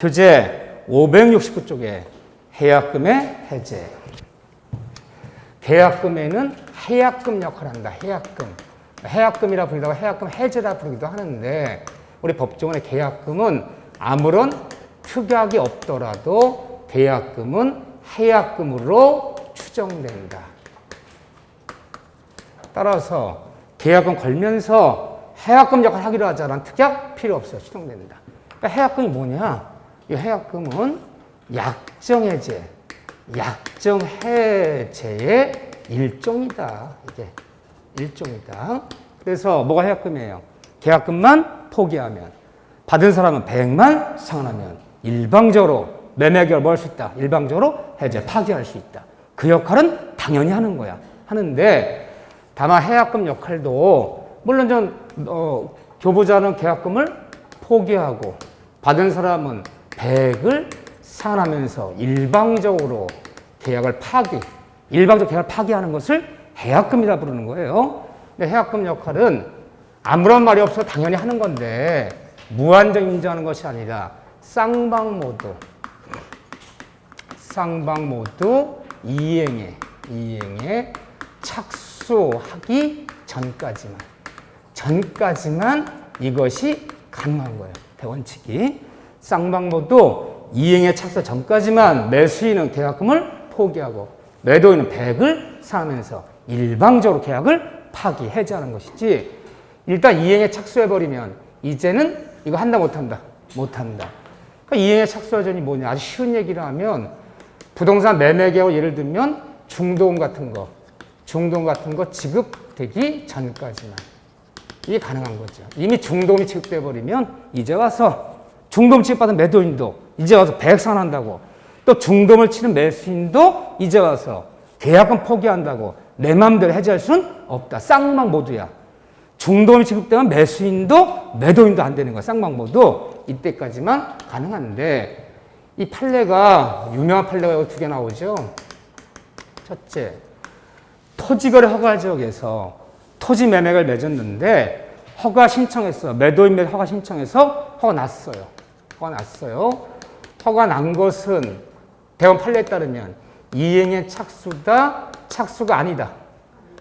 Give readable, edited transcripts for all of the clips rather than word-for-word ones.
교재 569쪽에 해약금의 해제. 계약금에는 해약금 역할을 한다. 해약금. 해약금이라 부르기도 하고 해약금 해제라 부르기도 하는데 우리 법조문의 계약금은 아무런 특약이 없더라도 계약금은 해약금으로 추정된다. 따라서 계약금 걸면서 해약금 역할을 하기로 하자는 특약 필요 없어요. 추정된다. 그러니까 해약금이 뭐냐? 이 해약금은 약정해제, 약정해제의 일종이다. 이게 일종이다. 그래서 뭐가 해약금이에요? 계약금만 포기하면, 받은 사람은 100만 상환하면 일방적으로 매매계약을 뭐 할 수 있다? 일방적으로 해제, 파기할 수 있다. 그 역할은 당연히 하는 거야. 하는데 다만 해약금 역할도 물론 교부자는 계약금을 포기하고 받은 사람은 100을 상환하면서 일방적으로 계약을 일방적 계약을 파기하는 것을 해약금이라 부르는 거예요. 근데 해약금 역할은 아무런 말이 없어 당연히 하는 건데 무한정 인정하는 것이 아니라 쌍방모두 이행에 착수하기 전까지만 이것이 가능한 거예요. 대원칙이. 쌍방모두 이행에 착수 전까지만 매수인은 계약금을 포기하고 매도인은 100을 사면서 일방적으로 계약을 파기, 해제하는 것이지 일단 이행에 착수해버리면 이제는 이거 한다 못한다? 못한다. 그러니까 이행에 착수하자니 뭐냐? 아주 쉬운 얘기를 하면 부동산 매매계약을 예를 들면 중도금 같은 거 지급되기 전까지만 이게 가능한 거죠. 이미 중도금이 지급돼 버리면 이제 와서 중도금 지급받은 매도인도 이제 와서 100 상환한다고 또 중도금을 치는 매수인도 이제 와서 계약금 포기한다고 내 마음대로 해지할 수는 없다. 쌍방모두야. 중도금이 지급되면 매수인도 매도인도 안 되는 거야. 쌍방모두 이때까지만 가능한데 이 판례가 유명한 판례가 두 개 나오죠. 첫째, 토지거래 허가지역에서 토지 매매를 맺었는데 허가 신청했어. 매도인 매도 허가 신청해서 허가 났어요. 허가 난 것은 대원 판례에 따르면 이행의 착수다, 착수가 아니다.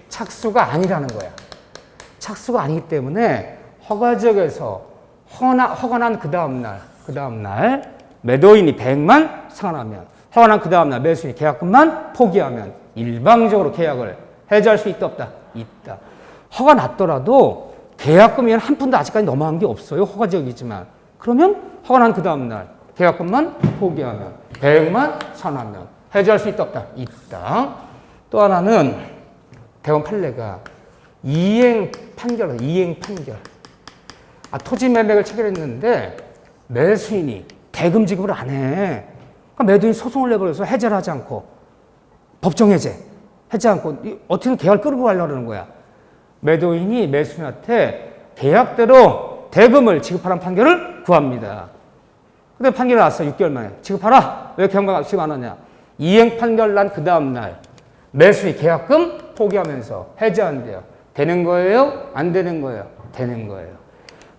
착수가 아니라는 거야. 착수가 아니기 때문에 허가지역에서 허가 난 그 다음날 매도인이 100만 상환하면 허가 난 그 다음날 매수인이 계약금만 포기하면 일방적으로 계약을 해지할 수 있다 없다? 있다. 허가 났더라도 계약금이 한 푼도 아직까지 넘어간 게 없어요. 허가지역이지만. 그러면 허가 난 그 다음날 계약금만 포기하면 100만 상환하면 해지할 수 있다 없다? 있다. 또 하나는 대원 판례가 이행 판결. 토지 매매를 체결했는데 매수인이 대금 지급을 안 해. 그러니까 매도인이 소송을 내버려서 해제를 하지 않고 법정 해제 않고 어떻게든 계약을 끌고 가려고 하는 거야. 매도인이 매수인한테 계약대로 대금을 지급하라는 판결을 구합니다. 근데 판결이 났어. 6개월 만에. 지급하라. 왜 계약금 지급 안 하냐. 이행 판결 난 그 다음날 매수인이 계약금 포기하면서 해제한대요. 되는 거예요? 안 되는 거예요? 되는 거예요.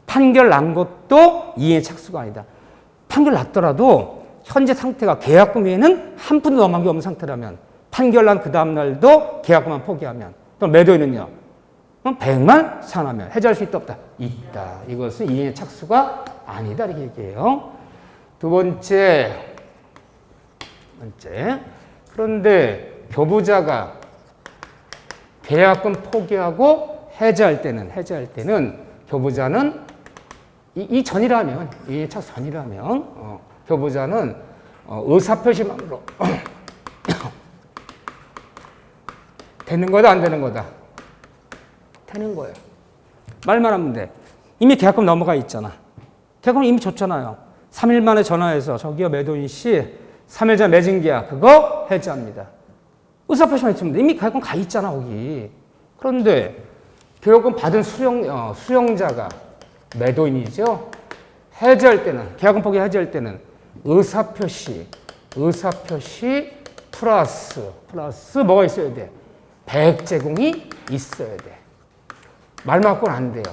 판결 난 것도 이행의 착수가 아니다. 판결 났더라도 현재 상태가 계약금 외에는 한 푼도 넘어간 게 없는 상태라면 판결 난 그 다음날도 계약금만 포기하면 또 매도인은요. 100만 상환하면 해지할 수 있다 없다? 있다. 이것은 이행의 착수가 아니다. 이렇게 얘기해요. 두 번째. 그런데 교부자가 계약금 포기하고 해지할 때는 교부자는 이 전이라면 이행의 착수 전이라면 교부자는 의사표시만으로 되는 거다 안 되는 거다? 되는 거예요. 말만 하면 돼. 이미 계약금 넘어가 있잖아. 계약금 이미 줬잖아요. 3일 만에 전화해서 저기요 매도인 씨 3일 전 맺은 계약 그거 해지합니다. 의사표시만 했으면 돼. 이미 계약금 가 있잖아 거기. 그런데 계약금 받은 수령자가 매도인이죠. 해지할 때는 계약금 포기 해지할 때는 의사표시 플러스 뭐가 있어야 돼? 100 제공이 있어야 돼. 말만 갖고는 안 돼요.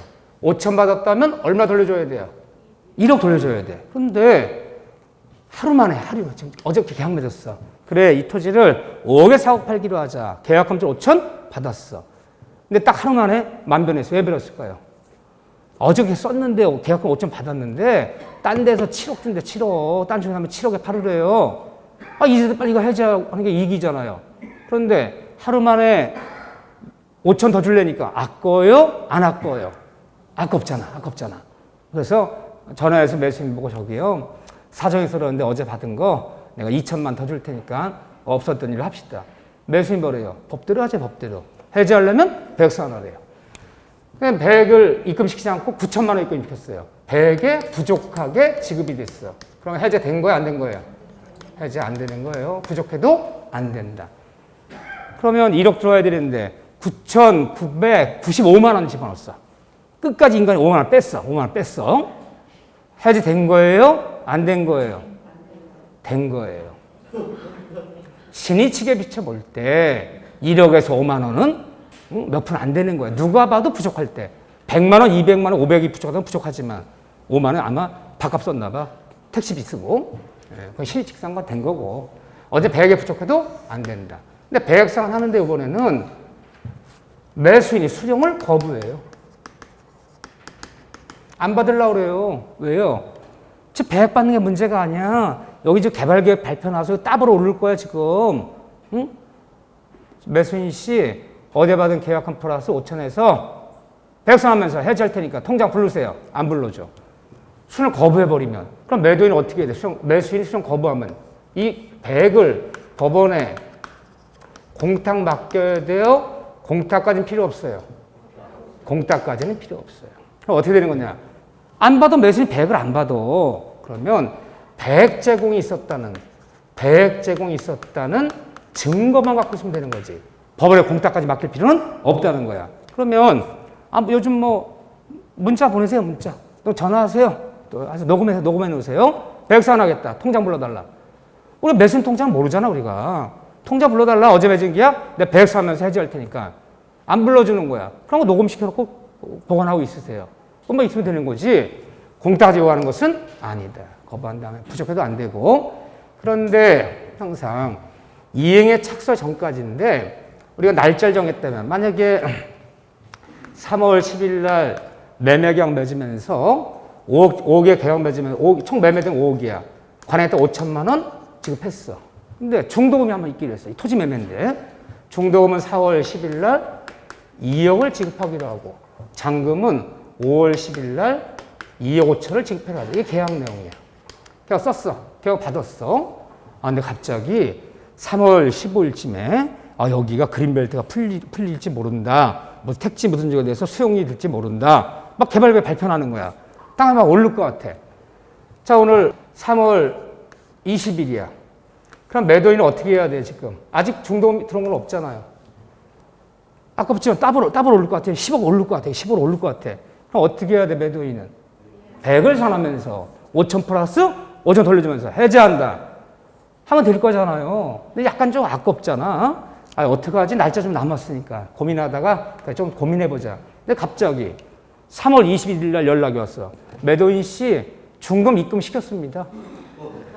5천 받았다면 얼마 돌려줘야 돼요? 1억 돌려줘야 돼. 그런데 하루 만에, 지금 어저께 계약 맺었어. 그래, 이 토지를 5억에 사고 팔기로 하자. 계약금줄 5천 받았어. 근데 딱 하루 만에 만변했어. 왜 그랬을까요? 어저께 썼는데 계약금 5천 받았는데 딴 데서 7억 준대. 7억. 딴 쪽에 하면 7억에 팔으래요. 이제 빨리 이거 해제하는 게 이익이잖아요. 그런데 하루 만에 5천 더 줄래니까 아까워요? 안 아까워요? 아깝잖아. 그래서 전화해서 매수인 보고 저기요. 사정이 그러는데 어제 받은 거 내가 2천만 더 줄 테니까 없었던 일을 합시다. 매수인 뭐래요? 법대로 하지, 법대로. 해지하려면 100만 원이래요. 100을 입금시키지 않고 9천만 원 입금시켰어요. 100에 부족하게 지급이 됐어. 그럼 해제된 거야, 안 된 거예요? 해제 안 되는 거예요. 부족해도 안 된다. 그러면 1억 들어야 되는데 9,995만 원 집어넣었어. 끝까지 인간이 5만 원 뺐어. 5만 원 뺐어. 해제된 거예요? 안 된 거예요? 된 거예요. 신이치게 비춰볼 때 1억에서 5만 원은 몇 푼 안 되는 거예요. 누가 봐도 부족할 때. 100만 원, 200만 원, 500이 부족하다면 부족하지만 5만 원 아마 밥값 썼나 봐. 택시비 쓰고. 그건 신이치상관 된 거고. 어제 100에 부족해도 안 된다. 근데 100상환 하는데 이번에는 매수인이 수령을 거부해요. 안 받으려고 그래요. 왜요? 지금 100 받는 게 문제가 아니야. 여기 지금 개발계획 발표 나서 따블로 오를 거야, 지금. 응? 매수인 씨, 어제 받은 계약금 플러스 5천에서 100상 하면서 해지할 테니까 통장 부르세요. 안 불러줘. 수령 거부해버리면. 그럼 매도인은 어떻게 해야 돼? 매수인이 수령 거부하면 이 100을 법원에 공탁 맡겨야 돼요? 공탁까지는 필요 없어요. 공탁까지는 필요 없어요. 그럼 어떻게 되는 거냐? 안 봐도 매수인이 100을 안 봐도 그러면 100 제공이 있었다는 증거만 갖고 있으면 되는 거지. 법원에 공탁까지 맡길 필요는 없다는 거야. 그러면 요즘 문자 보내세요. 문자. 또 전화하세요. 또 녹음해 놓으세요. 100상 하겠다. 통장 불러달라. 우리 매수인 통장 모르잖아 우리가. 통장 불러달라. 어제 맺은 계약 내가 100상 하면서 해지할 테니까. 안 불러주는 거야. 그런 거 녹음시켜놓고 보관하고 있으세요. 그것만 있으면 되는 거지. 공탁 요구하는 것은 아니다. 거부한 다음에 부족해도 안 되고. 그런데 항상 이행에 착수 전까지인데 우리가 날짜를 정했다면 만약에 3월 10일 날 매매계약 맺으면서 5억의 계약 맺으면 총 매매된 5억이야. 관행했다 5천만 원 지급했어. 근데 중도금이 한번 있기로 했어. 토지 매매인데 중도금은 4월 10일 날 2억을 지급하기로 하고 잔금은 5월 10일 날 2억 5천을 지급해가지고 이게 계약 내용이야. 계약 썼어. 계약 받았어. 근데 갑자기 3월 15일쯤에 여기가 그린벨트가 풀릴지 모른다. 뭐 택지 무슨 지가 돼서 수용이 될지 모른다. 막 개발계 발표하는 거야. 땅이 막 오를 것 같아. 자, 오늘 3월 20일이야. 그럼 매도인은 어떻게 해야 돼, 지금? 아직 중도금 들어온 건 없잖아요. 아까 붙이면 더블 오를 것 같아. 10억 오를 것 같아. 10억 오를 것 같아. 그럼 어떻게 해야 돼, 매도인은? 100을 선하면서 5천 플러스 5천 돌려주면서 해제한다. 하면 될 거잖아요. 근데 약간 좀 아깝잖아. 어떡하지? 날짜 좀 남았으니까. 고민하다가 좀 고민해보자. 근데 갑자기 3월 21일 날 연락이 왔어. 매도인 씨 중도금 입금시켰습니다.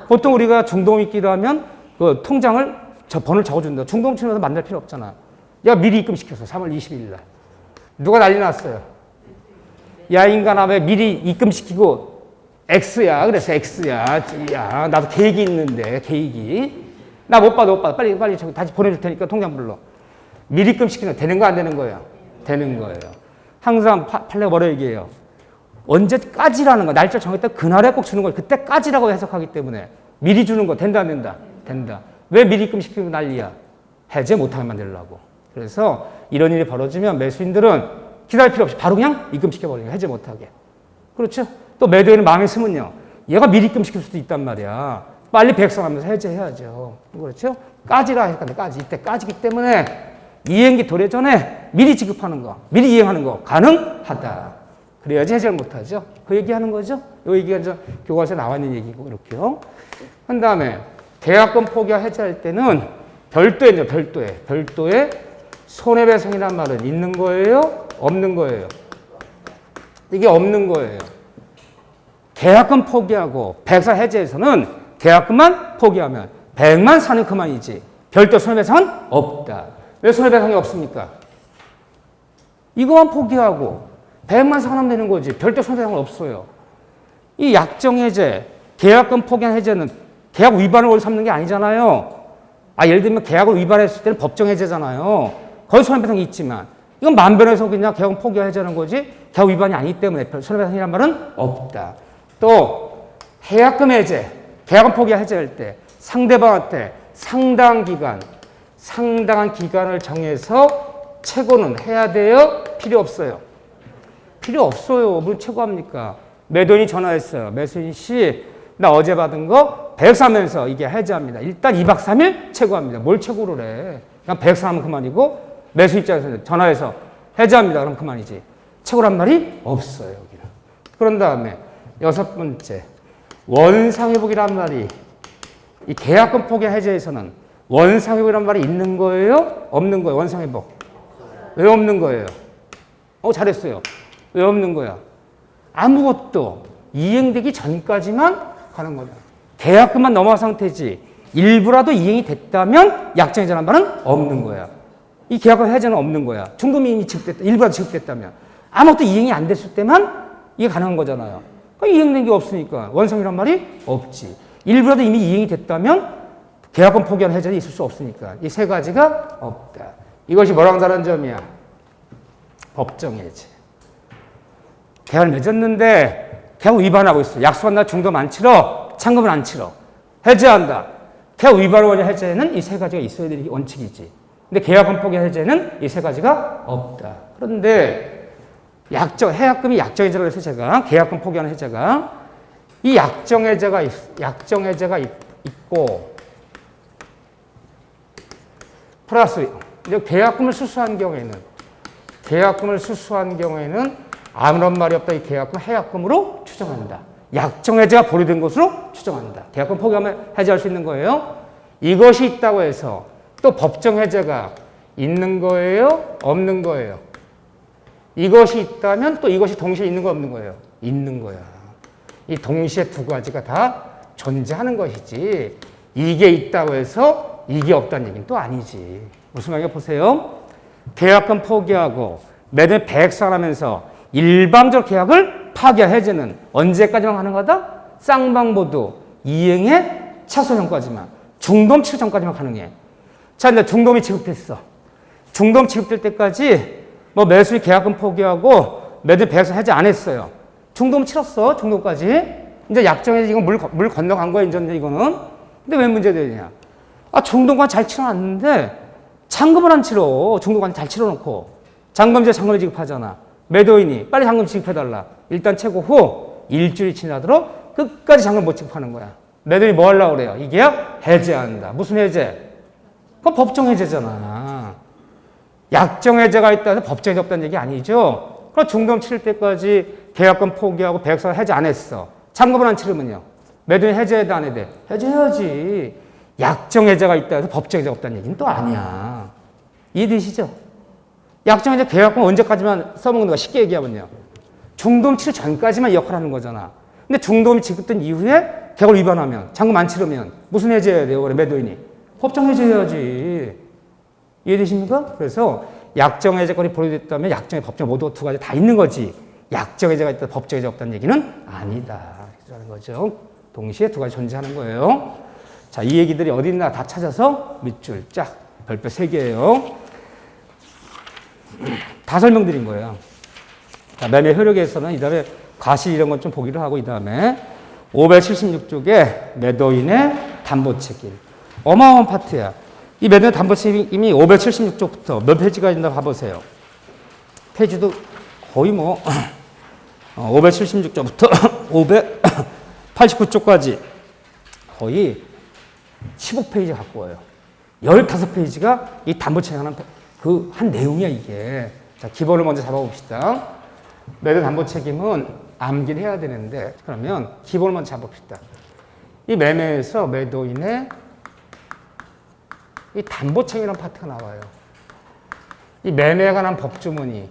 보통 우리가 중도금 입기로 하면 그 통장을 번호를 적어준다. 중도금 치면서 만날 필요 없잖아. 야, 미리 입금시켰어. 3월 21일 날. 누가 난리 났어요. 야, 인간아, 왜 미리 입금시키고 X야. 그래서 X야. 야, 나도 계획이 있는데, 계획이. 나 못 받아. 빨리 다시 보내줄 테니까 통장 불러. 미리 입금시키면 되는 거 안 되는 거예요? 되는 거예요. 항상 판례가 뭐라 얘기해요? 언제까지라는 거, 날짜 정했다 그날에 꼭 주는 걸 그때까지라고 해석하기 때문에 미리 주는 거 된다 안 된다? 된다. 왜 미리 입금시키고 난리야? 해제 못하게 만들려고. 그래서 이런 일이 벌어지면 매수인들은 기다릴 필요 없이 바로 그냥 입금시켜버리는 거예요. 해제 못하게. 그렇죠? 또 매도인은 마음에 쓰면요. 얘가 미리 입금시킬 수도 있단 말이야. 빨리 백성하면서 해제해야죠. 그렇죠? 까지라 해석하는데 까지. 이때 까지기 때문에 이행기 도래 전에 미리 지급하는 거, 미리 이행하는 거 가능하다. 그래야지 해제를 못하죠. 그 얘기하는 거죠. 이 얘기가 교과서에 나와 있는 얘기고 이렇게요. 그 다음에 계약금 포기와 해제할 때는 별도에 손해배상이란 말은 있는 거예요? 없는 거예요? 이게 없는 거예요. 계약금 포기하고 백사 해제에서는 계약금만 포기하면 100만 사는 그만이지 별도 손해배상은 없다. 왜 손해배상이 없습니까? 이거만 포기하고 100만 사면 되는 거지 별도 손해배상은 없어요. 이 약정해제, 계약금 포기한 해제는 계약 위반을 삼는 게 아니잖아요. 예를 들면 계약을 위반했을 때는 법정해제잖아요. 거기 손해배상이 있지만 이건 만변에서 그냥 계약금 포기한 해제하는 거지 계약 위반이 아니기 때문에 손해배상이란 말은 없다. 또 계약금 해제, 계약금 포기한 해제할 때 상대방한테 상당한 기간을 정해서 최고는 해야 돼요? 필요 없어요? 필요 없어요. 뭘 최고합니까? 매도인이 전화했어요. 매수인 씨, 나 어제 받은 거 100 사면서 이게 해제합니다. 일단 2박 3일 최고합니다. 뭘 최고를 해? 그냥 100 사면 그만이고 매수 입장에서는 전화해서 해제합니다. 그럼 그만이지. 최고란 말이 없어요. 여기는. 그런 다음에 6번째, 원상회복이란 말이 이 계약금 포기 해제에서는 원상회복이란 말이 있는 거예요? 없는 거예요? 원상회복. 왜 없는 거예요? 잘했어요. 왜 없는 거야? 아무것도 이행되기 전까지만 가는 거죠. 계약금만 넘어간 상태지 일부라도 이행이 됐다면 약정해제라는 말은 없는 거야. 이 계약금 해제는 없는 거야. 중도금이 이미 지급됐다. 일부라도 지급됐다면. 아무것도 이행이 안 됐을 때만 이게 가능한 거잖아요. 이행된 게 없으니까 원상이란 말이 없지. 일부라도 이미 이행이 됐다면 계약금 포기한 해제는 있을 수 없으니까 이 세 가지가 없다. 이것이 뭐랑 다른 점이야? 법정해제. 계약을 맺었는데 계약 위반하고 있어. 약속한 날 중도금 안 치러, 잔금을 안 치러. 해제한다. 계약 위반을 원인 해제는 이 세 가지가 있어야 되는 게 원칙이지. 근데 계약금 포기 해제는 이 세 가지가 없다. 그런데 해약금이 약정해제라고 해서 제가 계약금 포기하는 해제가 이 약정해제가 있고 플러스 계약금을 수수한 경우에는 아무런 말이 없다. 이 계약금 해약금으로 추정한다. 약정해제가 보류된 것으로 추정한다. 계약금 포기하면 해제할 수 있는 거예요. 이것이 있다고 해서 또 법정해제가 있는 거예요? 없는 거예요? 이것이 있다면 또 이것이 동시에 있는 거 없는 거예요? 있는 거야. 이 동시에 두 가지가 다 존재하는 것이지 이게 있다고 해서 이게 없다는 얘기는 또 아니지. 무슨 말인가 보세요. 계약금 포기하고 매달 100살 하면서 일방적 계약을 파기한 해제는 언제까지만 가능하다? 쌍방모두 이행의 차소전까지만, 중도금 치료 전까지만 가능해. 자, 이제 중도금이 지급됐어. 중도금 지급될 때까지 매수인 계약금 포기하고 매달 100살 해제 안 했어요. 중도금 치렀어. 중도금까지. 이제 약정해서 이건 물 건너간 거야. 이제 이거는. 근데 왜 문제되냐? 중도금까지 잘 치러놨는데 잔금을 안 치러. 중도금까지 잘 치러놓고 잔금제 잔금을 지급하잖아. 매도인이 빨리 잔금 지급해달라. 일단 최고 후 일주일이 지나도록 끝까지 잔금 못 지급하는 거야. 매도인이 뭐 하려고 그래요? 이 계약 해제한다. 무슨 해제? 그건 법정해제잖아. 약정해제가 있다 해서 법정해제 없다는 얘기 아니죠? 그럼 중도금 치를 때까지 계약금 포기하고 100살 해제 안 했어. 잔금을 안 치르면요. 매도인 해제해도 안 해도 돼? 해제해야지. 약정해제가 있다 해서 법정해제가 없다는 얘기는 또 아니야. 이해되시죠? 약정해제 계약금 언제까지만 써먹는 거야? 쉽게 얘기하면요. 중도금 치료 전까지만 역할하는 거잖아. 근데 중도금이 지급된 이후에 계약을 위반하면, 잔금 안 치르면 무슨 해제해야 돼요? 그래, 매도인이. 법정 해제해야지. 이해되십니까? 그래서 약정해제권이 보류됐다면 약정해 법정 모두 두 가지 다 있는 거지. 약정해제가 있다, 법정해제 없다는 얘기는 아니다. 라는 거죠. 동시에 두 가지 존재하는 거예요. 자, 이 얘기들이 어디 있나 다 찾아서 밑줄 쫙 별표 3개예요. 다 설명드린 거예요. 자, 매매 효력에서는 이 다음에 과실 이런 건 좀 보기로 하고 이 다음에 576쪽에 매도인의 담보책임. 어마어마한 파트야. 이 매도인 담보책임이 576쪽부터 몇 페이지가 있나 봐보세요. 페이지도 거의 576쪽부터 589쪽까지 거의 15페이지 갖고 와요. 15페이지가 이 담보책임하는 한 내용이야, 이게. 자, 기본을 먼저 잡아봅시다. 매도 담보책임은 암기를 해야 되는데, 그러면 기본을 먼저 잡아봅시다. 이 매매에서 매도인의 이 담보책임이라는 파트가 나와요. 이 매매에 관한 법조문이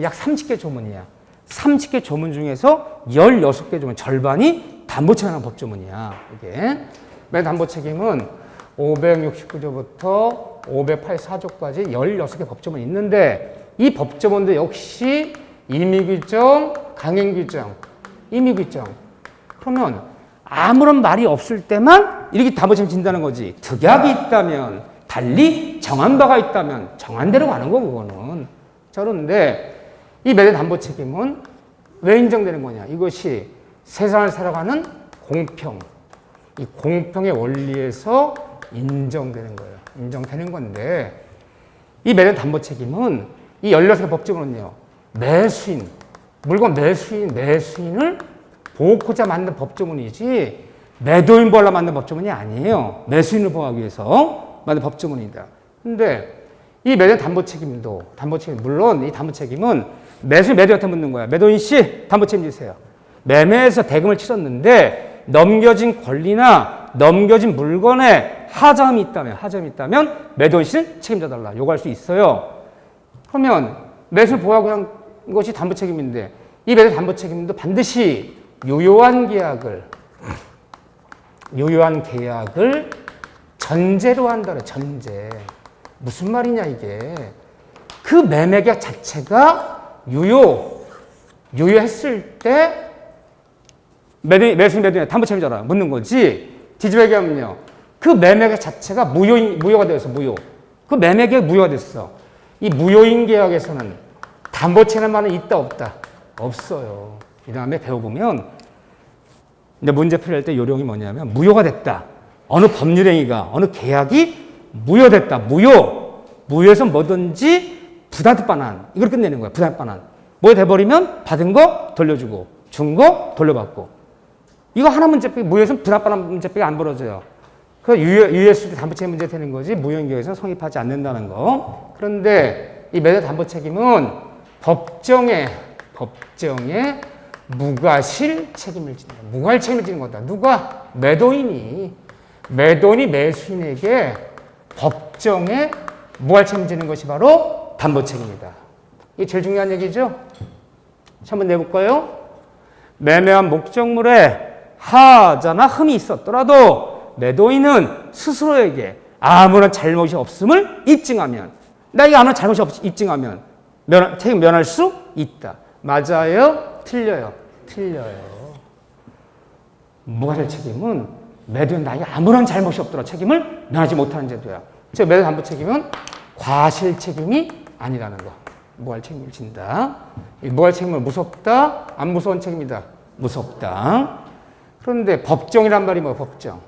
약 30개 조문이야. 30개 조문 중에서 16개 조문, 절반이 담보책임이라는 법조문이야. 이게 매도 담보 책임은 569조부터 584조까지 16개 법조문이 있는데 이 법조문도 역시 임의규정, 강행규정, 임의규정. 그러면 아무런 말이 없을 때만 이렇게 담보책임 진다는 거지. 특약이 있다면, 달리 정한 바가 있다면 정한 대로 가는 거 그거는. 자, 그런데 이 매도 담보책임은 왜 인정되는 거냐? 이것이 세상을 살아가는 공평, 이 공평의 원리에서 인정되는 거예요. 인정되는 건데 이 매도 담보책임은 이 16개 법조문은요. 매수인, 물건 매수인을 보호하고자 만든 법조문이지 매도인 보호하려 만든 법조문이 아니에요. 매수인을 보호하기 위해서 만든 법조문이다. 근데 이 매도 담보책임도 물론 이 담보책임은 매도한테 묻는 거야. 매도인 씨 담보 책임지세요. 매매에서 대금을 치렀는데 넘겨진 권리나 넘겨진 물건에 하자음이 있다면 매도인 씨는 책임져 달라 요구할 수 있어요. 그러면 매수를 보호하고 한 것이 담보 책임인데 이 매도 담보 책임도 반드시 유효한 계약을 전제로 한다 그래. 전제. 무슨 말이냐 이게. 그 매매 계약 자체가 유효했을 때 매도인이 담보 책임져라 묻는 거지. 뒤집어 얘기하면요. 그 매매 계약 자체가 무효가 되었어. 그 매매 계약 무효가 됐어. 이 무효인 계약에서는 담보 책임만은 있다 없다? 없어요. 이 다음에 배워보면 이제 문제 풀이할 때 요령이 뭐냐면 무효가 됐다. 어느 법률행위가 어느 계약이 무효됐다. 무효에서 뭐든지 부담반환 이걸 끝내는 거야. 부담반환. 뭐 돼버리면 받은 거 돌려주고 준 거 돌려받고 이거 하나 문제밖에 무효에서는 부담반환 문제밖에 안 벌어져요. 그 유효했을 때 담보책임 문제 되는 거지 무효인계에서는 성립하지 않는다는 거. 그런데 이 매도 담보책임은 법정에 무과실 책임을 지는 거야. 무과실 책임을 지는 거다. 누가? 매도인이 매수인에게 법정에 무과실 책임을 지는 것이 바로 담보책임이다. 이게 제일 중요한 얘기죠? 한번 내볼까요? 매매한 목적물에 하자나 흠이 있었더라도 매도인은 스스로에게 아무런 잘못이 없음을 입증하면 나에게 아무런 잘못이 입증하면 책임 면할 수 있다. 맞아요? 틀려요? 틀려요. 무과실 책임은 매도인 나에게 아무런 잘못이 없더라도 책임을 면하지 못하는 제도야. 즉 매도 담보 책임은 과실 책임이 아니라는 거. 무과실 책임을 진다. 이 무과실 책임은 무섭다? 안 무서운 책임이다? 무섭다. 그런데 법정이란 말이 뭐야? 법정.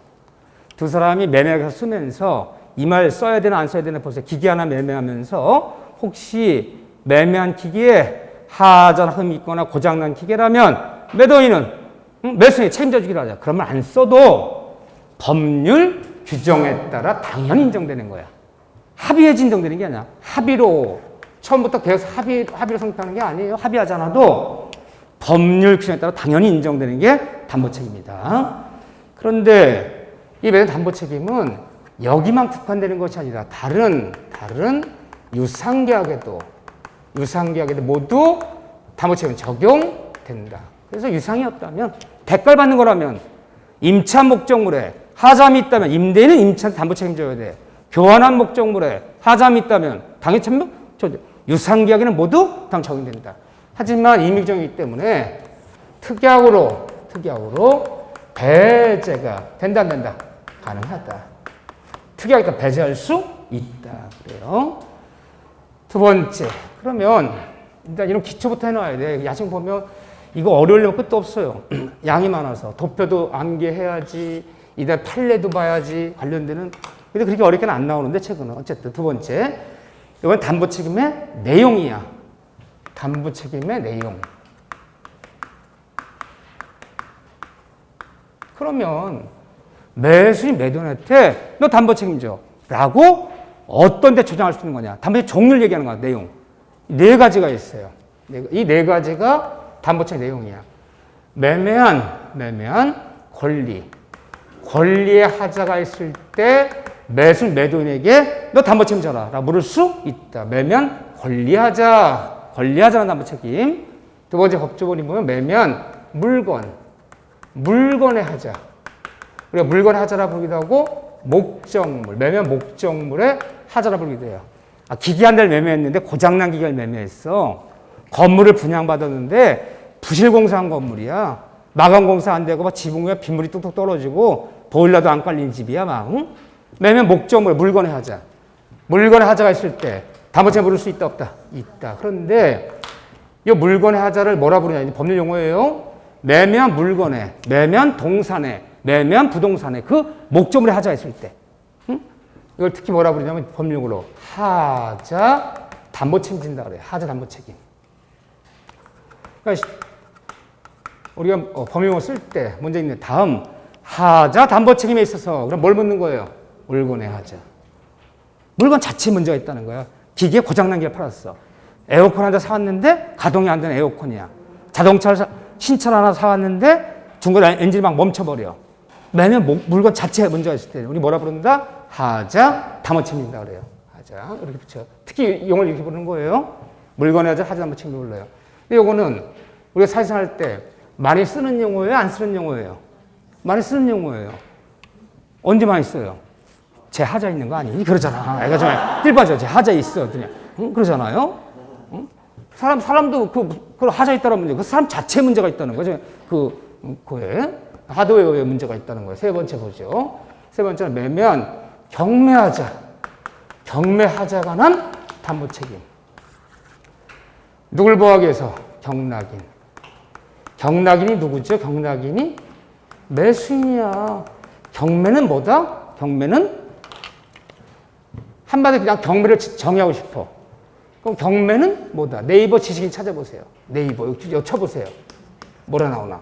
두 사람이 매매계약서 쓰면서 이 말 써야 되나 안 써야 되나 보세요. 기계 하나 매매하면서 혹시 매매한 기계에 하자나 흠이 있거나 고장난 기계라면 매도인은 매수인이 책임져 주기로 하자. 그러면 안 써도 법률 규정에 따라 당연히 인정되는 거야. 합의해서 인정되는 게 아니야. 합의로 처음부터 계속 합의로 성립하는 게 아니에요. 합의하지 않아도 법률 규정에 따라 당연히 인정되는 게 담보 책임이다. 그런데 이 매도 담보 책임은 여기만 국한되는 것이 아니라 다른 유상계약에도 모두 담보 책임이 적용된다. 그래서 유상이었다면 대가를 받는 거라면 임차한 목적물에 하자함이 있다면 임대인은 임차한테 담보 책임져야 돼. 교환한 목적물에 하자함이 있다면 당연히 유상계약에는 모두 당 적용된다. 하지만 임의규정이기 때문에 특약으로 배제가 된다 안 된다? 가능하다. 특약에다 배제할 수 있다. 그래요. 두 번째, 그러면 일단 이런 기초부터 해놔야 돼. 야생 보면 이거 어려우려면 끝도 없어요. 양이 많아서 도표도 암기해야지, 이달 판례도 봐야지 관련되는. 근데 그렇게 어렵게는 안 나오는데 최근은 어쨌든 두 번째, 이건 담보 책임의 내용이야. 담보 책임의 내용. 그러면 매수인 매도인한테 너 담보 책임져 라고 어떤 데 조장할 수 있는 거냐. 담보 책임 종류를 얘기하는 거야. 내용. 네 가지가 있어요. 이 네 가지가 담보 책임 내용이야. 매매한 권리의 하자가 있을 때 매수인 매도인에게 너 담보 책임져라 라고 물을 수 있다. 매매한 권리하자라는 담보 책임. 두 번째 법조문이 보면 매매한 물건 물건의 하자. 우리가 물건의 하자라 부르기도 하고 목적물, 매매한 목적물의 하자라 부르기도 해요. 기계 한 대를 매매했는데 고장난 기계를 매매했어. 건물을 분양받았는데 부실공사한 건물이야. 마감공사 안 되고 막 지붕 위에 빗물이 뚝뚝 떨어지고 보일러도 안 깔린 집이야 막. 응? 매매 목적물, 물건의 하자. 물건의 하자가 있을 때 담보채 물을 수 있다 없다? 있다. 그런데 이 물건의 하자를 뭐라 부르냐? 법률 용어예요. 매매한 물건에, 매매한 동산에, 매매한 부동산에 그 목적물의 하자가 있을 때. 응? 이걸 특히 뭐라 부르냐면 법률 용어로 하자 담보 책임진다 그래요. 하자 담보 책임. 그러니까 우리가 법률 용어 쓸 때 문제 있는 다음 하자 담보 책임에 있어서 그럼 뭘 묻는 거예요? 물건의 하자. 물건 자체에 문제가 있다는 거야. 기계 고장난 게 팔았어. 에어컨 하나 사왔는데 가동이 안 되는 에어컨이야. 자동차를 신차 하나 사왔는데 중간에 엔진이 막 멈춰버려. 매매 물건 자체에 문제가 있을 때 우리 뭐라 부른다? 하자 담보 책임진다 그래요. 하자 이렇게 붙여. 특히 용어를 이렇게 부르는 거예요. 물건의 하자 담보 책임 불러요. 근데 요거는 우리가 사회생활 때 많이 쓰는 용어예요? 안 쓰는 용어예요? 많이 쓰는 용어예요. 언제 많이 써요? 제 하자 있는 거 아니니? 그러잖아. 애가 정말 뜰 빠져. 제 하자 있어. 그냥. 응? 그러잖아요. 응? 사람도 그 하자 있다는 문제. 그 사람 자체 문제가 있다는 거죠. 그에 하드웨어에 문제가 있다는 거예요. 세 번째 보죠. 세 번째는 매매한 경매하자. 경매하자가 관한 담보 책임. 누굴 보호하기 위해서? 경락인. 경락인이 누구죠? 경락인이 매수인이야. 경매는 뭐다? 경매는 한마디로 그냥 경매를 정의하고 싶어. 그럼 경매는 뭐다? 네이버 지식인 찾아보세요. 네이버 여기 쳐보세요. 뭐라 나오나?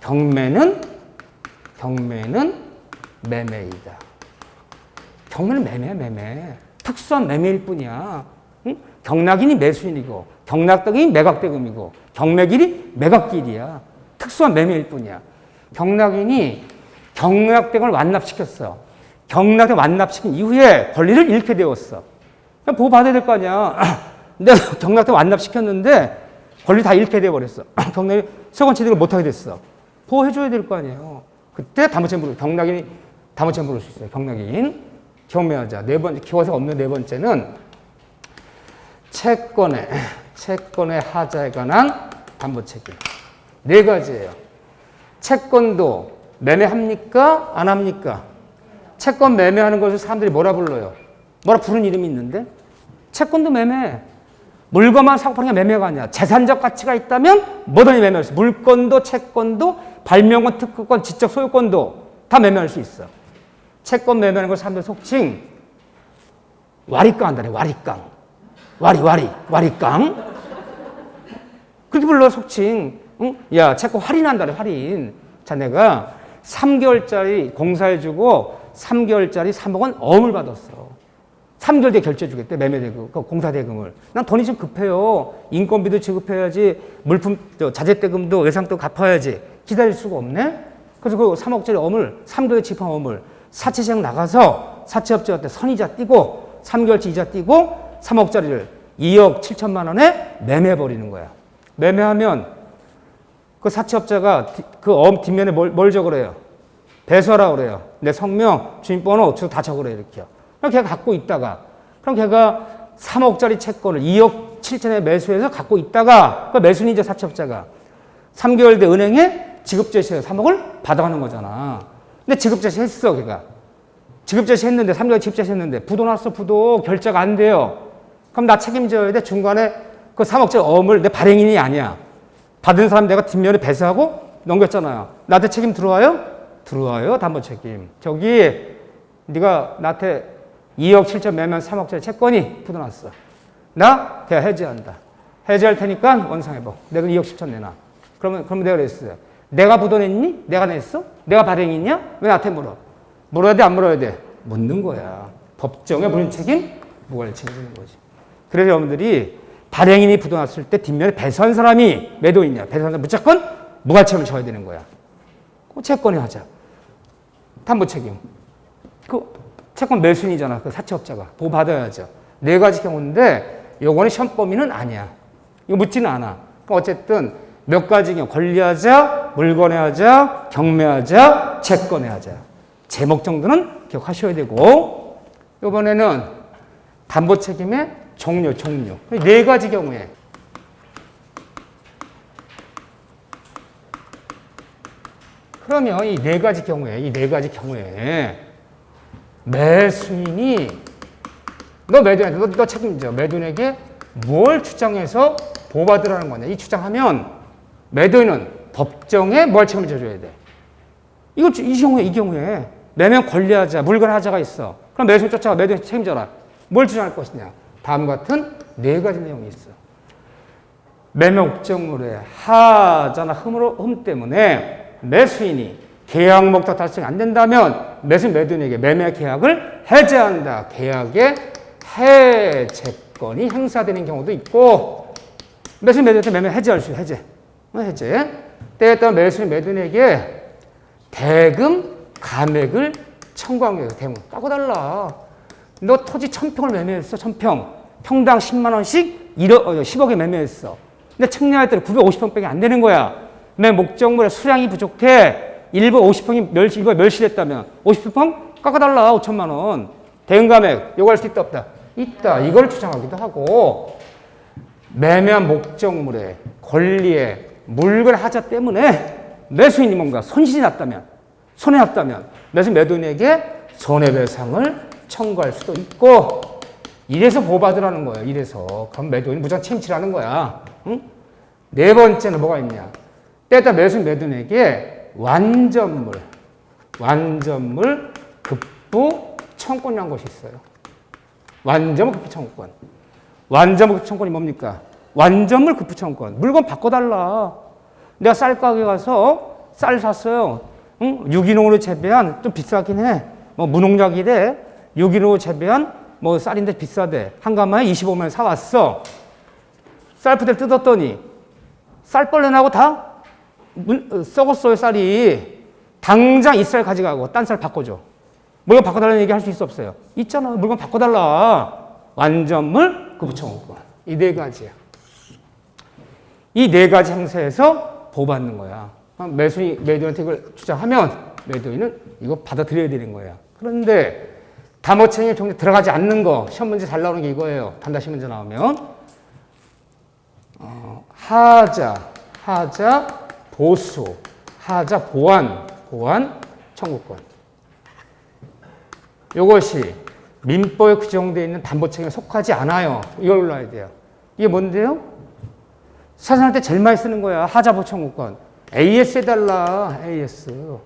경매는 매매이다. 경매는 매매. 특수한 매매일 뿐이야. 응? 경락인이 매수인이고 경락대금이 매각대금이고 경매길이 매각길이야. 특수한 매매일 뿐이야. 경락인이 경락대금을 완납시켰어. 경락대 완납시킨 이후에 권리를 잃게 되었어. 보호받아야 될 거 아니야. 내가 경락대 완납시켰는데 권리 다 잃게 되어버렸어. 경락이 세관취득을 못하게 됐어. 보호해줘야 될 거 아니에요. 그때 담보채무 부를 경락인이 담보채무 부를 수 있어요. 경락인 경매하자. 네 번째 기화세가 없는 네 번째는 채권의 하자에 관한 담보 책임. 네 가지예요. 채권도 매매합니까? 안 합니까? 채권 매매하는 것을 사람들이 뭐라 불러요? 뭐라 부르는 이름이 있는데? 채권도 매매. 물건만 사고 파는 게 매매가 아니야. 재산적 가치가 있다면 뭐든지 매매할 수 있어. 물건도 채권도 발명권, 특허권, 지적 소유권도 다 매매할 수 있어. 채권 매매하는 걸 사람들 속칭 와리깡 한다네. 와리깡. 와리깡. 그렇게 불러 속칭. 응? 야, 채권 할인한다네. 할인. 자네가 3개월짜리 공사해주고 3개월짜리 3억 원 어음을 받았어. 3개월 뒤에 결제해주겠대. 매매대금, 공사대금을. 난 돈이 좀 급해요. 인건비도 지급해야지. 물품, 자재대금도 외상도 갚아야지. 기다릴 수가 없네. 그래서 그 3억짜리 어음을 3개월에 지급한 어음을 사채시장 나가서 사채업자한테 선이자 띄고 3개월치 이자 띄고 3억짜리를 2억 7천만 원에 매매해버리는 거야. 매매하면 그 사채업자가 그 어음 뒷면에 뭘 적으래요? 배수하라고 그래요. 내 성명, 주민번호, 주소 다 적으래요. 이렇게요. 그럼 걔가 갖고 있다가, 그럼 걔가 3억짜리 채권을 2억 7천에 매수해서 갖고 있다가, 그 매수인이 이제 사채업자가 3개월 뒤 은행에 지급제시해서 3억을 받아가는 거잖아. 근데 지급제시 했어, 걔가. 지급제시 했는데, 3개월 지급제시 했는데, 부도 났어, 부도. 결제가 안 돼요. 그럼 나 책임져야 돼. 중간에 그 3억짜리 어음을 내 발행인이 아니야. 받은 사람 내가 뒷면에 배수하고 넘겼잖아요. 나한테 책임 들어와요? 들어와요. 담보 책임. 저기 네가 나한테 2억 7천 매면 3억짜리 채권이 부도났어. 나 내가 해지한다. 해지할 테니까 원상회복. 내가 2억 7천 내놔. 그러면 내가 그랬어요. 내가 부도냈니? 내가 냈어? 내가 발행이냐? 왜 나한테 물어? 물어야 돼? 안 물어야 돼? 묻는 거야. 법정에 물은 책임? 무관할 책임지는 거지. 그래서 여러분들이 발행인이 부도났을 때 뒷면에 배수한 사람이 매도인이야. 배수한 사람 무조건 무관책임을 져야 되는 거야. 그 채권이 하자. 담보 책임. 그 채권 매수인이잖아. 그 사채업자가. 보호받아야죠. 네 가지 경우인데 요거는 시험 범위는 아니야. 이거 묻지는 않아. 어쨌든 몇 가지 경우 권리하자, 물건의 하자, 경매하자, 채권의 하자. 제목 정도는 기억하셔야 되고, 이번에는 담보 책임의 종류. 네 가지 경우에. 그러면 이 네 가지 경우에 매수인이 너 책임져. 매도인에게 뭘 주장해서 보호받으라는 거냐. 이 주장하면 매도인은 법정에 뭘 책임을 져줘야 돼. 이 경우에 매매 권리하자, 물건 하자가 있어. 그럼 매수인 쫓아가 매도인 책임져라. 뭘 주장할 것이냐. 다음과 같은 네 가지 내용이 있어. 매매 목적물의 하자나 흠 때문에 매수인이 계약 목적 달성이 안 된다면 매도인에게 매매 계약을 해제한다. 계약의 해제권이 행사되는 경우도 있고, 매도인한테 매매 해제할 수 있어요. 해제. 때에 따라 매도인에게 대금 감액을 청구한 거예요. 대금 깎아달라. 너 토지 1000평을 매매했어. 1000평. 평당 10만 원씩 10억에 매매했어. 근데 측량할 때는 950평밖에 안 되는 거야. 내 목적물의 수량이 부족해. 일부 50평이 멸실했다면 50평 깎아달라. 5천만 원. 대금 감액 요구할 수 있다 없다? 있다. 이걸 주장하기도 하고, 매매한 목적물의 권리의 물건 하자 때문에 매수인이 뭔가 손해가 났다면 매도인에게 손해배상을 청구할 수도 있고, 이래서 보호받으라는 거예요. 이래서. 그럼 매도인 무조건 책임지라는 거야. 응? 네 번째는 뭐가 있냐. 때에 따라 매도인에게 완전물 급부 청구권이라는 것이 있어요. 완전물 급부 청구권. 완전물 급부 청구권이 뭡니까? 완전물 급부 청구권. 물건 바꿔달라. 내가 쌀 가게 가서 쌀 샀어요. 응? 유기농으로 재배한, 좀 비싸긴 해. 무농약이래. 유기농으로 재배한 쌀인데 비싸대. 한 가마에 25만 원 사왔어. 쌀푸대를 뜯었더니 쌀벌레 나고 다 썩었어요, 쌀이. 당장 이 쌀 가져가고 딴 쌀 바꿔줘. 물건 바꿔달라는 얘기 할 수 있어 없어요? 있잖아. 물건 바꿔달라. 완전물 급부 청구권. 이 네 가지야. 이 네 가지 행사에서 보호받는 거야. 매도인한테 이걸 주장하면 매도인은 이거 받아들여야 되는 거야. 그런데 담보책임 종류 들어가지 않는 거, 시험 문제 잘 나오는 게 이거예요. 단다시 문제 나오면 하자, 보수, 하자, 보완 청구권. 이것이 민법에 규정되어 있는 담보책임에 속하지 않아요. 이걸 올라야 돼요. 이게 뭔데요? 사생할 때 제일 많이 쓰는 거야. 하자, 보호 청구권. AS 해달라. AS.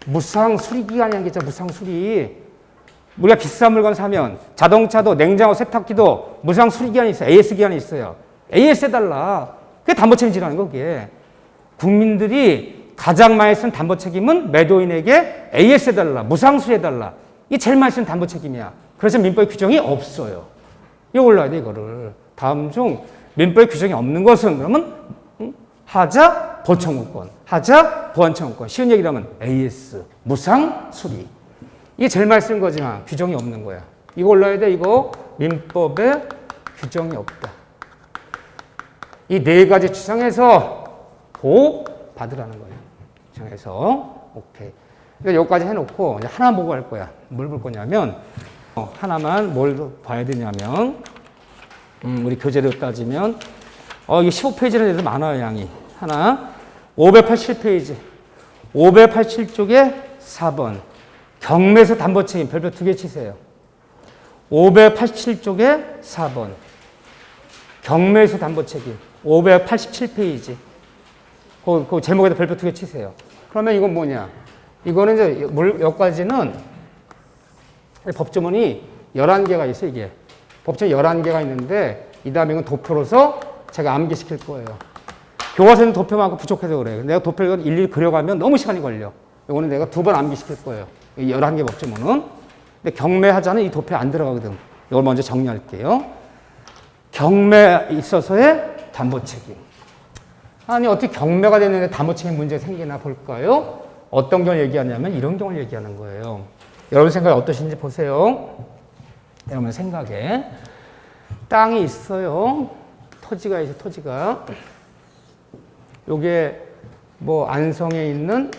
무상 수리 기간이라는 게 있잖아. 무상 수리. 우리가 비싼 물건 사면 자동차도 냉장고 세탁기도 무상 수리 기간이 있어요. AS 기간이 있어요. AS 해달라. 그게 담보 책임지라는 거, 그게. 국민들이 가장 많이 쓴 담보 책임은 매도인에게 AS 해달라. 무상 수리 해달라. 이게 제일 많이 쓴 담보 책임이야. 그래서 민법에 규정이 없어요. 이거 올라야 돼, 이거를. 다음 중 민법에 규정이 없는 것은 그러면 하자, 보청구권. 하자, 보완청구권. 쉬운 얘기로 하면 AS, 무상 수리. 이게 제일 많이 쓴 거지만 규정이 없는 거야. 이거 올라야 돼, 이거. 민법에 규정이 없다. 이 네 가지 추정해서 보호받으라는 거예요. 추정해서. 오케이. 그러니까 여기까지 해놓고 이제 하나 보고 할 거야. 뭘 볼 거냐면, 하나만 뭘 봐야 되냐면, 우리 교재로 따지면, 이게 15페이지는 애들 많아요, 양이. 하나. 587페이지. 587쪽에 4번. 경매에서 담보책임 별표 2개 치세요. 587쪽에 4번. 경매에서 담보책임. 587페이지. 그 제목에다 별표 2개 치세요. 그러면 이건 뭐냐? 이거는 이제 여기까지는 법조문이 11개가 있어요, 이게. 법조문이 11개가 있는데, 이 다음에 이건 도표로서 제가 암기시킬 거예요. 교과서는 도표만큼 부족해서 그래요. 내가 도표를 일일이 그려가면 너무 시간이 걸려. 이거는 내가 2번 암기시킬 거예요. 11개 법조문은. 근데 경매하자는 이 도표에 안 들어가거든. 이걸 먼저 정리할게요. 경매에 있어서의 담보책임. 아니, 어떻게 경매가 됐는데 담보책임 문제가 생기나 볼까요? 어떤 경우를 얘기하냐면 이런 경우를 얘기하는 거예요. 여러분 생각이 어떠신지 보세요. 여러분 생각에 땅이 있어요. 토지가 있어요. 토지가. 요게 뭐 안성에 있는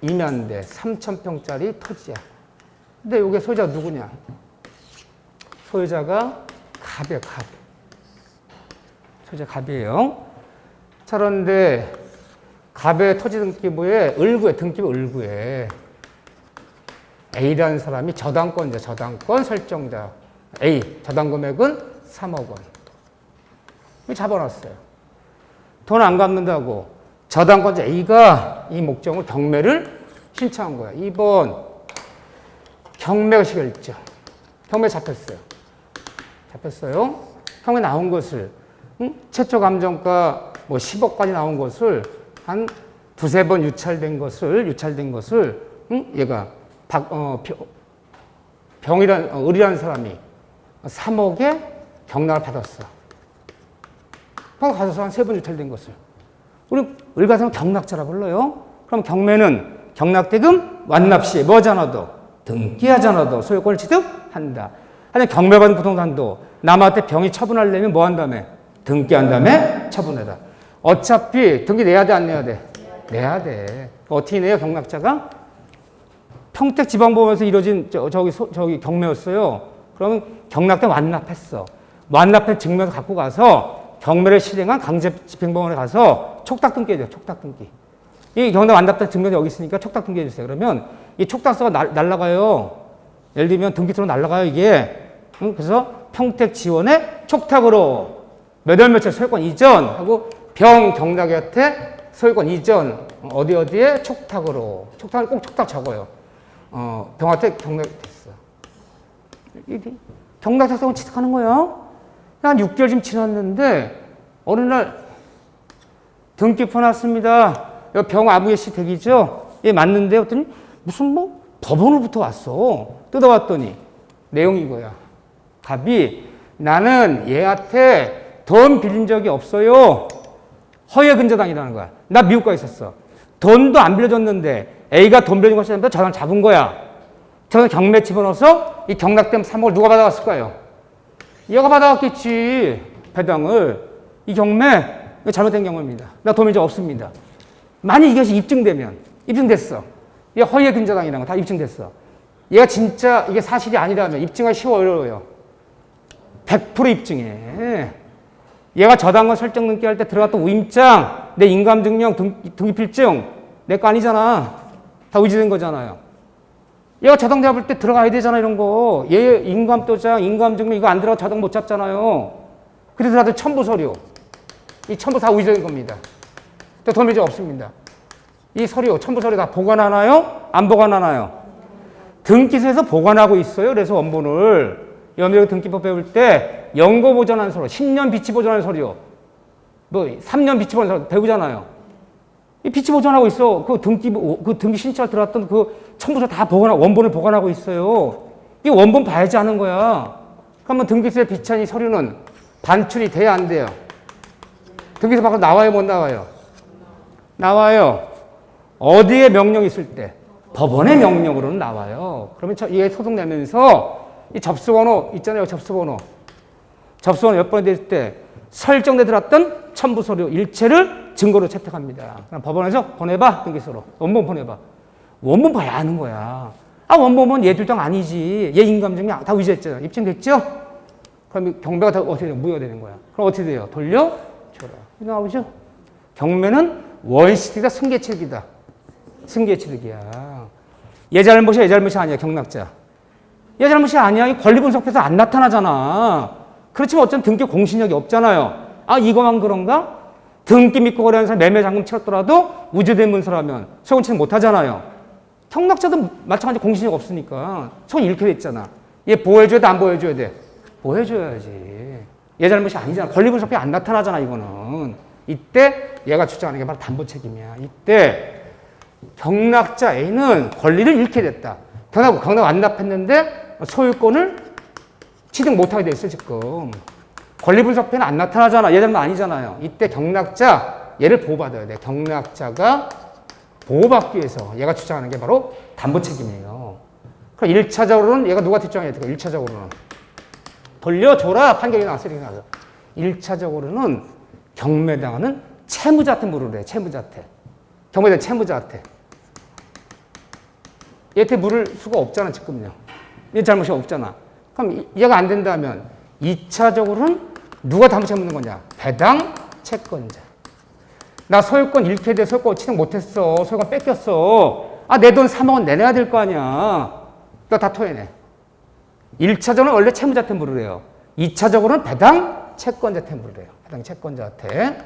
임야인데 3,000평짜리 토지야. 근데 이게 소유자가 누구냐? 소유자가 갑이에요, 갑. 소유자 갑이에요. 자, 그런데 갑의 토지 등기부에 을구에 등기부 을구에 A라는 사람이 저당권자, 저당권 설정자 A, 저당 금액은 3억 원. 잡아놨어요. 돈 안 갚는다고 저당권자 A가 이 목적으로 경매를 신청한 거야. 2번 경매가 시결했죠. 경매 잡혔어요. 잡혔어요. 경매 나온 것을 최초 감정가 뭐 10억까지 나온 것을 한 두세 번 유찰된 것을 얘가 을이라는 사람이 3억에 경락을 받았어. 가서 한 세 번 유찰된 것을. 우리 을 같은 경락자라 불러요. 그럼 경매는 경락대금 완납 시에 뭐 하잖아도 등기하잖아도 소유권을 취득한다. 하여튼 경매받은 부동산도 남한테 병이 처분하려면 뭐 한 다음에 등기한 다음에 처분해라. 어차피 등기 내야 돼, 안 내야 돼? 내야 돼. 어떻게 내요, 경락자가? 평택지방법원에서 이루어진 저기 경매였어요. 그러면 경락대 완납했어. 완납한 증명서 갖고 가서 경매를 실행한 강제집행법원에 가서 촉탁 등기해줘요. 촉탁 등기. 이 경락 완납된 증명서 여기 있으니까 촉탁 등기해주세요. 그러면 이 촉탁서가 날라가요. 예를 들면 등기소로 날라가요, 이게. 그래서 평택지원의 촉탁으로 몇 월 며칠 소유권 이전하고 병 경락한테 소유권 이전 어디에 촉탁으로. 촉탁을 꼭 촉탁 적어요. 병한테 경락이 됐어. 경락 작성을 취득하는 거야. 한 6개월 지금 지났는데 어느 날 등기표 났습니다. 병 아부예 씨 댁이죠? 예, 맞는데 했더니 무슨 뭐 법원으로부터 왔어. 뜯어봤더니 내용이 이거야. 갑이 나는 얘한테 돈 빌린 적이 없어요. 허위 근저당이라는 거야. 나 미국 가 있었어. 돈도 안 빌려줬는데 A가 돈 빌린 것이 아니라 저랑 잡은 거야. 저는 경매 집어넣어서 이 경락된 3억을 누가 받아갔을 거예요? 얘가 받아갔겠지. 배당을. 이 경매 이거 잘못된 경우입니다. 나 돈 빌린 적 없습니다. 만약 이것이 입증됐어. 이게 허위의 근저당이라는 거 다 입증됐어. 얘가 진짜 이게 사실이 아니라면 입증하기 쉬워 어려워요. 100% 입증해. 얘가 저당권 설정 등기할 때 들어갔던 우임장, 내 인감증명, 등기필증 내 거 아니잖아. 다 의지된 거잖아요. 얘가 저당 잡을 때 들어가야 되잖아, 이런 거. 얘 인감도장, 인감증명 이거 안 들어가 저당 못 잡잖아요. 그래서 다들 첨부서류. 이 첨부 다 의지된 겁니다. 또 돈 빌린 적 없습니다. 이 서류, 첨부서류 다 보관하나요? 안 보관하나요? 등기소에서 보관하고 있어요. 그래서 원본을. 여러분들 등기법 배울 때 연고 보존한 서류, 10년 비치 보존한 서류, 뭐 3년 비치 보존한 서류 배우잖아요. 이 비치 보존하고 있어. 그 등기 신청 들어왔던 그 첨부서 다 원본을 보관하고 있어요. 이 원본 봐야지 하는 거야. 그러면 등기소에 비치한 이 서류는 반출이 돼야 안 돼요? 등기소 밖으로 나와요, 못 나와요? 나와요. 어디에 명령이 있을 때? 법원의 명령으로는 나와요. 그러면 얘 소송 내면서 이 접수번호 있잖아요. 접수번호 몇 번이 됐을 때 설정돼 들었던 첨부서류 일체를 증거로 채택합니다. 그럼 법원에서 보내봐. 등기소로. 원본 보내봐. 원본 봐야 하는 거야. 원본은 얘 주장 아니지. 얘 인감증명 다 의지했잖아. 입증됐죠? 그럼 경매가 다 어떻게 돼요? 무효되는 거야. 그럼 어떻게 돼요? 돌려줘라. 나오죠? 경매는 원시득이다. 승계취득이다. 승계취득이야. 얘 잘못이 아니야. 경락자. 얘 잘못이 아니야. 이 권리분석에서 안 나타나잖아. 그렇지만 어쩌면 등기 공신력이 없잖아요. 이거만 그런가? 등기 믿고 거래하는 사람 매매 잔금 치렀더라도 우주된 문서라면 소유권 취득 못 하잖아요. 경락자도 마찬가지 공신력 없으니까 소유권 잃게 됐잖아. 얘 보호해줘야 돼, 안 보호해줘야 돼? 보호해줘야지. 얘 잘못이 아니잖아. 권리분석이 안 나타나잖아, 이거는. 이때 얘가 주장하는 게 바로 담보 책임이야. 이때 경락자 A는 권리를 잃게 됐다. 경락 완납했는데 소유권을 취득 못하게 됐어, 지금. 권리분석표는 안 나타나잖아. 얘 잘못 아니잖아요. 이때 경락자, 얘를 보호받아야 돼. 경락자가 보호받기 위해서 얘가 주장하는 게 바로 담보 책임이에요. 그럼 1차적으로는 얘가 누가 주장해야 될까? 1차적으로는. 돌려줘라. 판결이 나왔어요. 이렇게 나와서. 1차적으로는 경매당하는 채무자한테 물으래. 채무자한테. 경매대행 채무자한테. 얘한테 물을 수가 없잖아, 지금요. 얘 잘못이 없잖아. 그럼 얘가 안 된다면 2차적으로는 누가 담보채무 묻는 거냐? 배당 채권자. 나 소유권 잃게 돼 소유권 취득 못했어. 소유권 뺏겼어. 아, 내 돈 3억 원 내놔야 될 거 아니야. 너 다 토해내. 1차적으로는 원래 채무자한테 물을 해요. 2차적으로는 배당 채권자한테 물을 해요. 배당 채권자한테.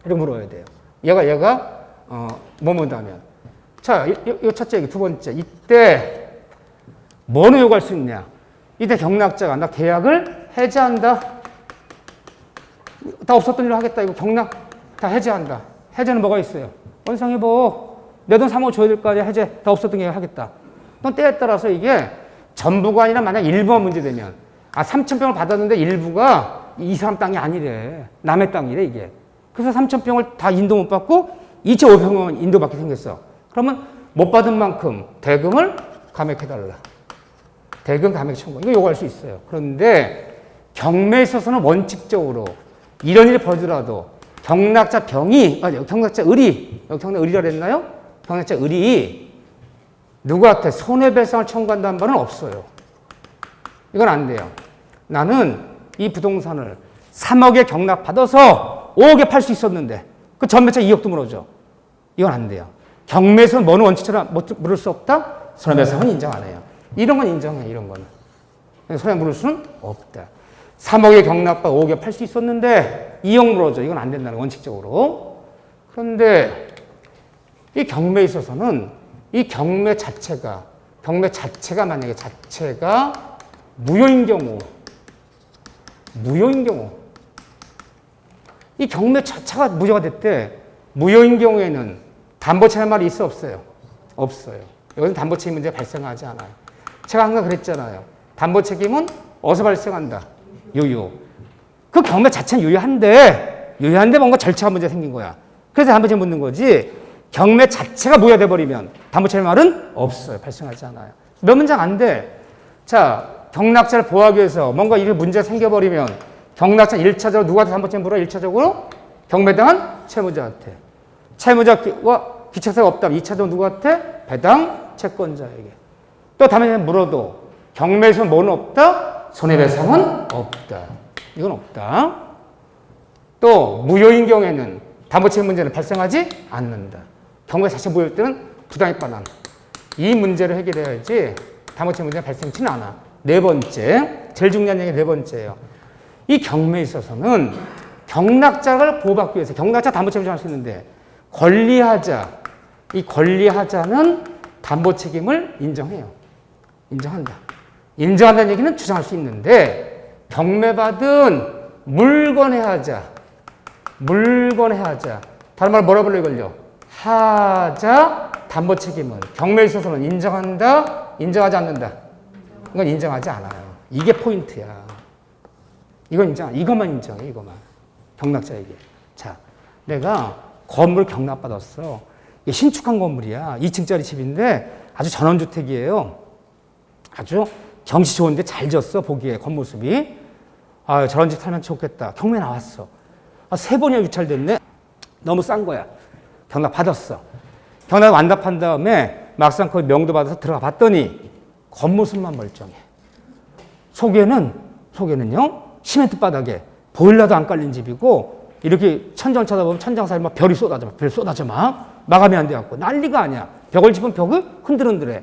이렇게 물어야 돼요. 얘가 뭐 문다면. 자, 이 첫째 얘기. 두 번째. 이때 뭐는 요구할 수 있냐? 이때 경락자가 나 계약을 해지한다. 다 없었던 일을 하겠다. 이거 경락 다 해지한다. 해제는 뭐가 있어요? 원상이 내 돈 3억 줘야 될 거 아니야. 해제 다 없었던 계약 하겠다. 또 때에 따라서 이게 전부가 아니라 만약 일부가 문제되면 3,000평을 받았는데 일부가 이 사람 땅이 아니래. 남의 땅이래 이게. 그래서 3,000평을 다 인도 못 받고 2,500평은 인도받게 생겼어. 그러면 못 받은 만큼 대금을 감액해달라. 대금 감액 청구. 이거 요구할 수 있어요. 그런데 경매에 있어서는 원칙적으로 이런 일이 벌어지더라도 경락자 경락자 을이, 여기 경락 을이라 그랬나요? 경락자 을이 누구한테 손해배상을 청구한다는 바는 없어요. 이건 안 돼요. 나는 이 부동산을 3억에 경락받아서 5억에 팔 수 있었는데 그 전매차 2억도 물어줘. 이건 안 돼요. 경매에서는 뭐는 원칙처럼 물을 수 없다? 손해배상은 인정 안 해요. 이런 건 인정해, 이런 거는. 손해 물을 수는 없다. 3억에 경락받아 5억에 팔 수 있었는데 2억 물어줘. 이건 안 된다는 원칙적으로. 그런데 이 경매에 있어서는 이 경매 자체가 만약에 자체가 무효인 경우, 이 경매 자체가 무효가 됐대. 무효인 경우에는 담보채무 말이 있어 없어요? 없어요. 여기서 담보책임 문제가 발생하지 않아요. 제가 항상 그랬잖아요. 담보책임은 어디서 발생한다? 유효. 그 경매 자체는 유효한데 뭔가 절차가 문제가 생긴 거야. 그래서 담보책임 묻는 거지. 경매 자체가 무효돼 버리면 담보책임 말은 없어요. 발생하지 않아요. 몇 문장 안 돼. 자, 경락자를 보호하기 위해서 뭔가 이렇게 문제가 생겨버리면 경락자 1차적으로 누구한테 담보책임 물어? 1차적으로 경매당한 채무자한테. 채무자와 기착사가 없다면 2차적으로 누구한테? 배당 채권자에게. 또 담보책임 물어도 경매에서 뭐는 없다? 손해배상은 없다. 이건 없다. 또 무효인 경우에는 담보책임 문제는 발생하지 않는다. 경매 자체 무효일 때는 부당이 반환. 이 문제를 해결해야지 담보책임 문제가 발생치는 않아. 네 번째, 제일 중요한 얘기 네 번째예요. 이 경매에 있어서는 경락자를 보호받기 위해서 경락자 담보책임을 할 수 있는데 이 권리하자는 담보책임을 인정해요. 인정한다. 인정한다는 얘기는 주장할 수 있는데 경매받은 물건의 하자. 다른 말로 뭐라 불러 이걸요? 하자 담보책임은 경매에 있어서는 인정한다, 인정하지 않는다. 이건 인정하지 않아요. 이게 포인트야. 이것만 인정해, 이것만. 경락자에게. 자, 내가 건물 경락받았어. 이게 신축한 건물이야. 2층짜리 집인데 아주 전원주택이에요. 아주 경치 좋은데 잘 졌어, 보기에, 겉모습이. 아, 저런 집 살면 좋겠다. 경매 나왔어. 3번이나 유찰됐네? 너무 싼 거야. 경락 받았어. 경락 완납한 다음에 막상 거기 명도 받아서 들어가 봤더니 겉모습만 멀쩡해. 속에는요, 시멘트 바닥에 보일러도 안 깔린 집이고, 이렇게 천장을 쳐다보면 천장 사이에 막 별이 쏟아져 막. 마감이 안 돼갖고. 난리가 아니야. 벽을 짚으면 벽이 흔들흔들해.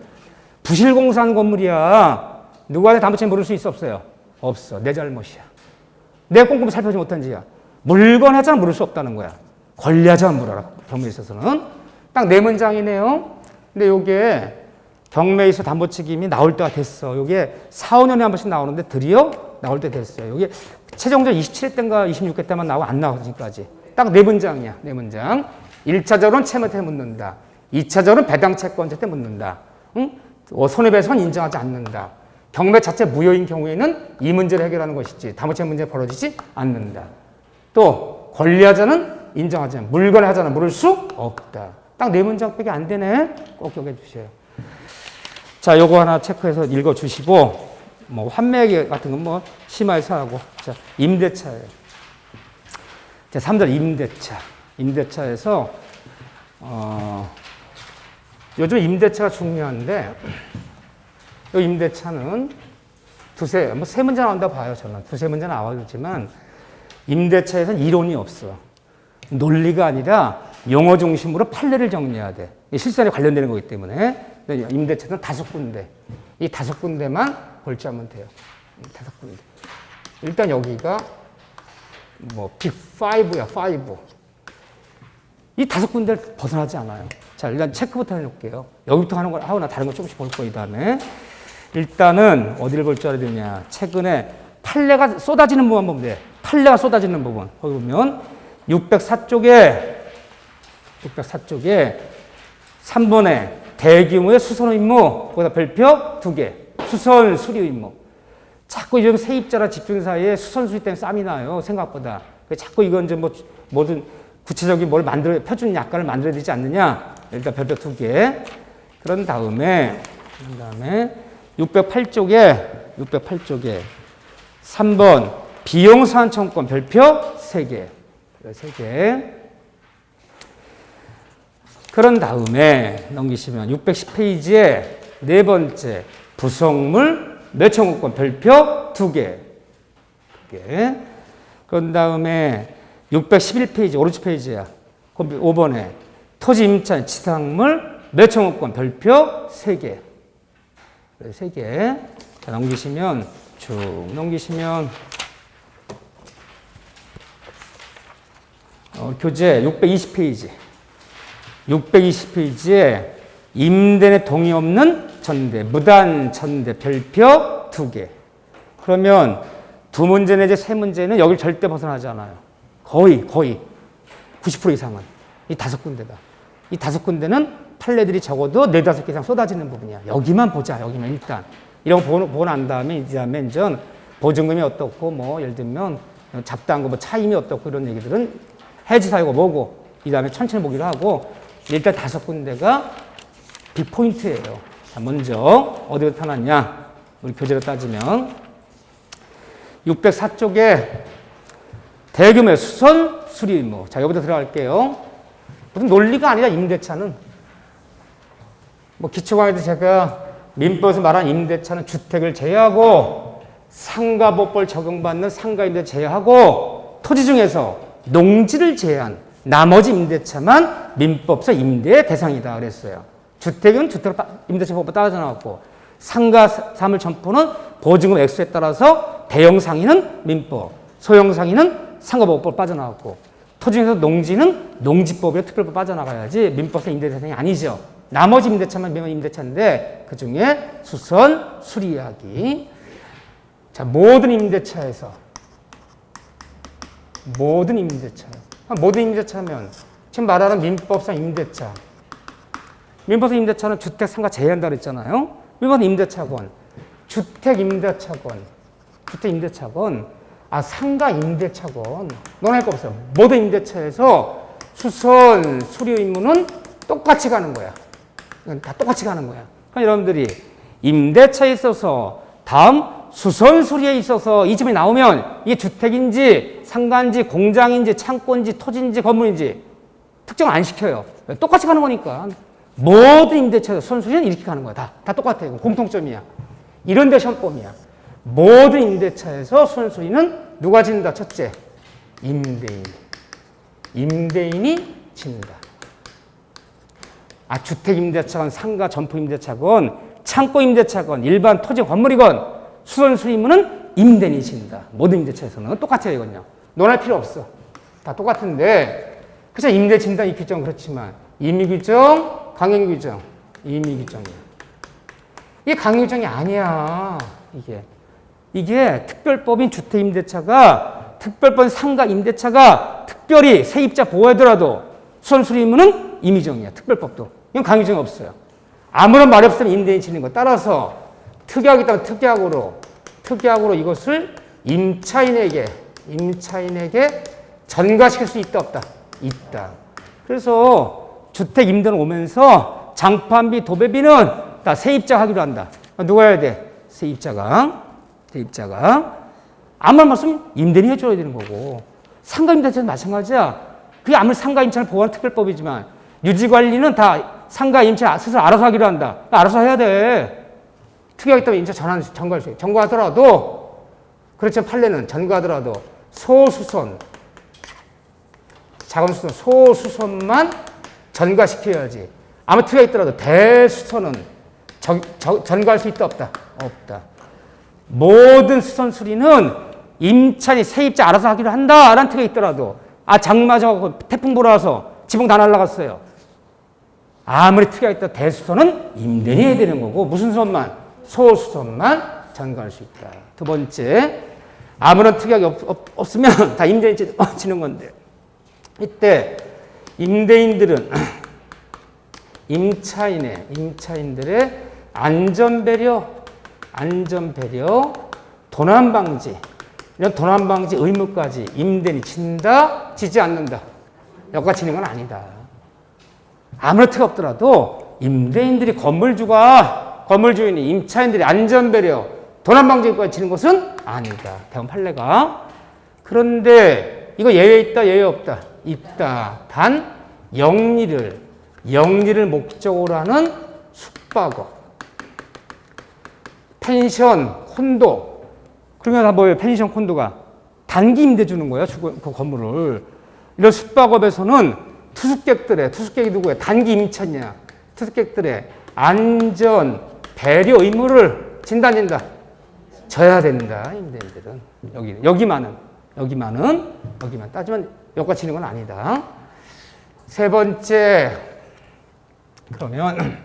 부실공사한 건물이야. 누구한테 담보책임 물을 수 있어 없어요? 없어. 내 잘못이야. 내가 꼼꼼히 살펴보지 못한 지야. 물건 하자는 물을 수 없다는 거야. 권리하자는 물어라. 경매에 있어서는. 딱 네 문장이네요. 근데 요게 경매에 있어 담보책임이 나올 때가 됐어. 요게 4, 5년에 한 번씩 나오는데 드디어 나올 때 됐어요. 요게 최종적 27회 때인가 26회 때만 나오고 안 나와 지금까지. 딱 네 문장이야. 네 문장. 1차적으로는 채무한테 묻는다. 2차적으로는 배당 채권자한테 묻는다. 응? 손해배상은 인정하지 않는다. 경매 자체 무효인 경우에는 이 문제를 해결하는 것이지 담보책임 문제 벌어지지 않는다. 또 권리하자는 인정하지 않는다. 물건의 하자는 물을 수 없다. 딱 네 문장밖에 안 되네. 꼭 기억해 주세요. 자, 요거 하나 체크해서 읽어 주시고 뭐 환매 같은 건 뭐 심화해서 하고. 자, 임대차예요. 자, 3절 임대차. 임대차에서 요즘 임대차가 중요한데, 이 임대차는 세 문제 나온다고 봐요, 저는. 두세 문제 나와주지만, 임대차에서는 이론이 없어. 논리가 아니라 용어 중심으로 판례를 정리해야 돼. 실산에 관련되는 거기 때문에. 임대차는 5군데. 이 5군데만 골자하면 돼요. 5군데. 일단 여기가 빅5야, 5. 이 5군데를 벗어나지 않아요. 자, 일단 체크부터 해놓을게요. 여기부터 하는 걸 하고 나 다른 거 조금씩 볼 거예요, 이 다음에. 일단은 어디를 볼 줄 알아야 되냐. 최근에 판례가 쏟아지는 부분 보면 돼. 판례가 쏟아지는 부분. 거기 보면 604쪽에 3번에 대규모의 수선 임무, 거기다 별표 2개. 수선 수리 임무. 자꾸 이런 세입자랑 집주인 사이에 수선 수리 때문에 싸움이 나요, 생각보다. 자꾸 이건 이제 뭐든 구체적인 표준 약관을 만들어야 되지 않느냐. 일단 별표 2개. 그런 다음에 608쪽에 3번 비용사안 청구권 별표 3개. 3개. 그런 다음에 넘기시면 610페이지에 네 번째 부속물 매청구권 별표 2개. 그런 다음에 611페이지 오른쪽 페이지야. 5번에 토지 임차 지상물 매청구권 별표 3개. 3개. 자, 넘기시면 쭉 넘기시면 교재 620페이지. 620페이지에 임대인의 동의 없는 전대, 무단 전대 별표 2개. 그러면 2문제 내지 3문제는 여길 절대 벗어나지 않아요. 거의 90% 이상은. 이 5군데다. 이 5군데는 판례들이 적어도 4, 5개 이상 쏟아지는 부분이야. 여기만 보자. 여기만 일단. 이런 거 보고 난 다음에 이제 보증금이 어떻고 예를 들면 잡다한 거 차임이 어떻고 이런 얘기들은 해지사유가 뭐고 이 다음에 천천히 보기로 하고 일단 5군데가 빅포인트예요. 자, 먼저 어디부터 나왔냐? 우리 교재로 따지면 604쪽에 대규모의 수선 수리 의무. 자, 여기부터 들어갈게요. 무슨 논리가 아니라 임대차는 기초강의도 제가 민법에서 말한 임대차는 주택을 제외하고 상가보법을 적용받는 상가임대 제외하고 토지 중에서 농지를 제외한 나머지 임대차만 민법상 임대의 대상이다 그랬어요. 주택은 임대차법으로 따라져 나왔고 상가 사물 점포는 보증금 액수에 따라서 대형 상위는 민법, 소형 상위는 상가보법으로 빠져나왔고 토지 중에서 농지는 농지법이나 특별법 빠져나가야지 민법상 임대 대상이 아니죠. 나머지 임대차만 임대차인데 그 중에 수선, 수리 이야기. 자, 모든 임대차면 지금 말하는 민법상 임대차. 민법상 임대차는 주택 상가 제외한다 그랬잖아요. 민법상 임대차권, 주택 임대차권, 상가 임대차권. 논할 거 없어요. 모든 임대차에서 수선, 수리 의무는 똑같이 가는 거야. 다 똑같이 가는 거야. 그러니까 여러분들이 임대차에 있어서 다음 수선 수리에 있어서 이 점이 나오면 이게 주택인지 상가인지 공장인지 창고인지 토지인지 건물인지 특정을 안 시켜요. 똑같이 가는 거니까. 모든 임대차에서 수선 수리는 이렇게 가는 거야. 다 똑같아요. 공통점이야. 이런 데 시험범위야. 모든 임대차에서 수선 수리는 누가 진다? 첫째, 임대인이 진다. 주택 임대차건, 상가 점포 임대차건, 창고 임대차건, 일반 토지 건물이건 수선 수리 의무는 임대인이 진다. 모든 임대차에서는 똑같아요, 이건요. 논할 필요 없어. 다 똑같은데, 그쵸, 임대 진단 이 규정은 그렇지만, 임의규정, 강행규정, 임의규정이야. 이게 강행규정이 아니야, 이게 특별법인 주택 임대차가, 특별법인 상가 임대차가 특별히 세입자 보호하더라도 수선 수리 의무는 임의정이야, 특별법도. 이건 강의정이 없어요. 아무런 말이 없으면 임대인이 지는 거. 따라서 특약이 있다면 특약으로 이것을 임차인에게 전가시킬 수 있다 없다? 있다. 그래서 주택 임대는 오면서 장판비, 도배비는 다 세입자가 하기로 한다. 누가 해야 돼? 세입자가. 아무 말 없으면 임대인이 해줘야 되는 거고. 상가 임대차는 마찬가지야. 그게 아무리 상가 임차를 보호하는 특별법이지만 유지관리는 다 상가 임차 스스로 알아서 하기로 한다. 알아서 해야 돼. 특이하기 때문에 임차 전가할 수 있어요. 전가하더라도, 그렇지만 판례는 전가하더라도 소수선, 작은 수선, 소수선만 전가시켜야지. 아무 특이가 있더라도 대수선은 전가할 수 있다, 없다? 없다. 모든 수선 수리는 임차인이 세입자 알아서 하기로 한다라는 특이가 있더라도, 장마저 태풍 불어와서 지붕 다 날아갔어요. 아무리 특이가 있다 대수선은 임대인이 해야 되는 거고, 무슨 수선만? 소수선만 전가할 수 있다. 두 번째, 아무런 특약이 없으면 다 임대인이 지는 건데, 이때 임대인들은 임차인들의 안전배려, 도난방지, 이런 도난방지 의무까지 임대인이 진다, 지지 않는다. 여기까지 지는 건 아니다. 아무런 특 없더라도 임대인들이 건물주인이 임차인들이 안전배려, 도난방지까지 지는 것은 아니다. 대원 판례가. 그런데 이거 예외 있다, 예외 없다? 있다. 단 영리를 목적으로 하는 숙박업, 펜션, 콘도. 그러면 다 뭐예요? 펜션, 콘도가 단기 임대 주는 거야, 그 건물을. 이런 숙박업에서는 투숙객이 누구야? 단기 임차냐? 투숙객들의 안전 배려 의무를 진다. 져야 된다. 임대인들은 여기만은 따지면 여기까지 치는 건 아니다. 세 번째, 그러면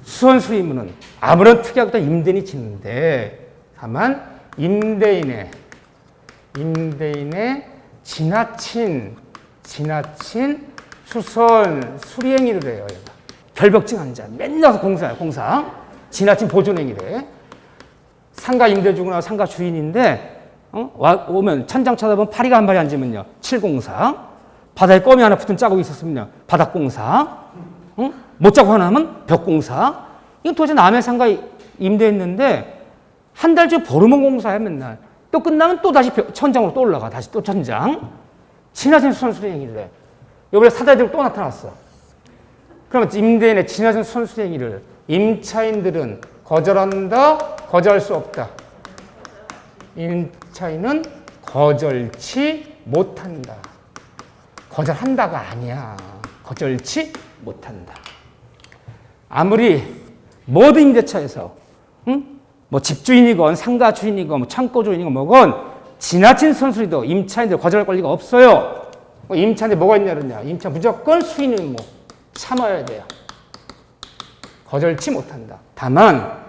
수선수 의무는 아무런 특약도 없다 임대인이 지는데, 다만 임대인의 지나친 수선 수리행위를 해요. 결벽증 환자 맨날 공사야. 지나친 보존행위래. 상가 임대주거나 상가 주인인데 오면 천장 쳐다보면 파리가 한 발이 앉으면요 704, 바닥에 껌이 하나 붙은 자국이 있었으면요 바닥공사, 못자국 하나 하면 벽공사. 이건 도대체 남의 상가 임대했는데 한 달째 보름은 공사해. 맨날 또 끝나면 또 다시 천장으로 또 올라가. 다시 또 천장. 지나친 수선수리행위를 해. 이번에 사다리로 또 나타났어. 그러면 임대인의 지나친 수선수리행위를 임차인들은 거절한다, 거절할 수 없다? 임차인은 거절치 못한다. 거절한다가 아니야. 거절치 못한다. 아무리 모든 임대차에서 뭐 집주인이건 상가 주인이건 뭐 창고 주인이건 뭐건 지나친 선수리도 임차인들 거절할 권리가 없어요. 임차인데 뭐가 있냐 그러냐. 임차 무조건 수인 의무 참아야 돼요. 거절치 못한다. 다만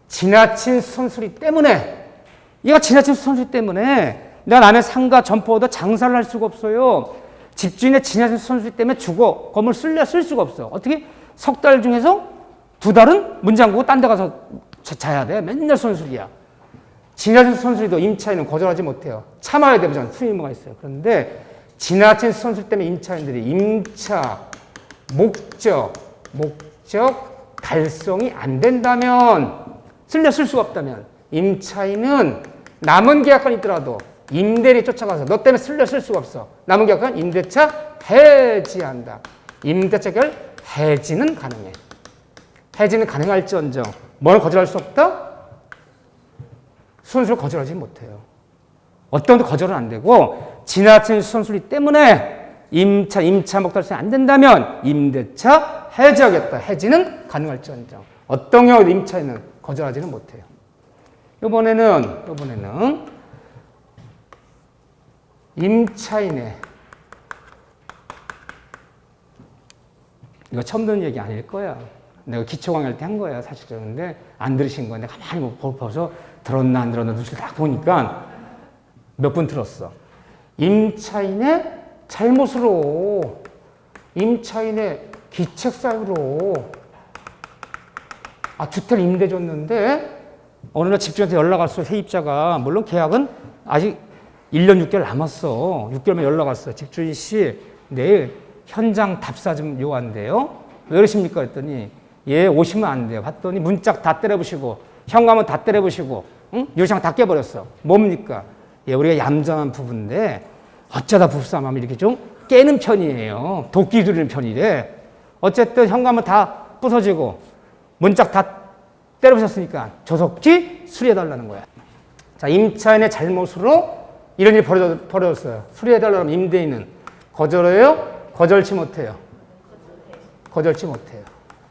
지나친 선수리 때문에, 얘가 지나친 선수리 때문에 내가 남의 상가 점포도 장사를 할 수가 없어요. 집주인의 지나친 선수리 때문에 건물 쓸 수가 없어. 어떻게? 석 달 중에서 2달은 문 잠그고 딴 데 가서 자야 돼. 맨날 선수리야. 지나친 선수리도 임차인은 거절하지 못해요. 참아야 되죠. 수인 의무가 있어요. 그런데 지나친 선수리 때문에 임차인들이 임차 목적 달성이 안 된다면, 쓸 수가 없다면 임차인은 남은 계약권이 있더라도 임대인이 쫓아가서 너 때문에 쓸 수가 없어. 남은 계약권 임대차 해지한다. 임대차 결 해지는 가능해. 해지는 가능할지언정 뭘 거절할 수 없다? 수선수를 거절하지 못해요. 어떤 것도 거절은 안 되고, 지나친 수선수리 때문에 임차 목달성이 안 된다면 임대차 해지하겠다. 해지는 가능할지언정 어떤 경우에도 임차인은 거절하지는 못해요. 이번에는 임차인의, 이거 처음 듣는 얘기 아닐 거야. 내가 기초 강의할 때 한 거야, 사실은. 근데 안 들으신 거야. 내가 가만히 보고서 들었나 안 들었나 눈치를 딱 보니까 몇 분 들었어. 임차인의 잘못으로, 임차인의 기책사유로 주택을 임대 줬는데 어느 날 집주인한테 연락 왔어. 세입자가. 물론 계약은 아직 1년 6개월 남았어. 6개월만 연락 왔어. 집주인 씨, 내일 현장 답사 좀 요한데요. 왜 그러십니까? 그랬더니 오시면 안 돼요. 봤더니 문짝 다 때려부시고 현관문 다 때려부시고 유리창 다 깨버렸어. 뭡니까? 우리가 얌전한 부부인데 어쩌다 부부싸움하면 이렇게 좀 깨는 편이에요. 도끼 두르는 편이래. 어쨌든 현관문 다 부서지고 문짝 다 때려부셨으니까 조속히 수리해달라는 거야. 자, 임차인의 잘못으로 이런 일이 벌어졌어요. 수리해달라면 임대인은 거절해요? 거절치 못해요? 거절치 못해요.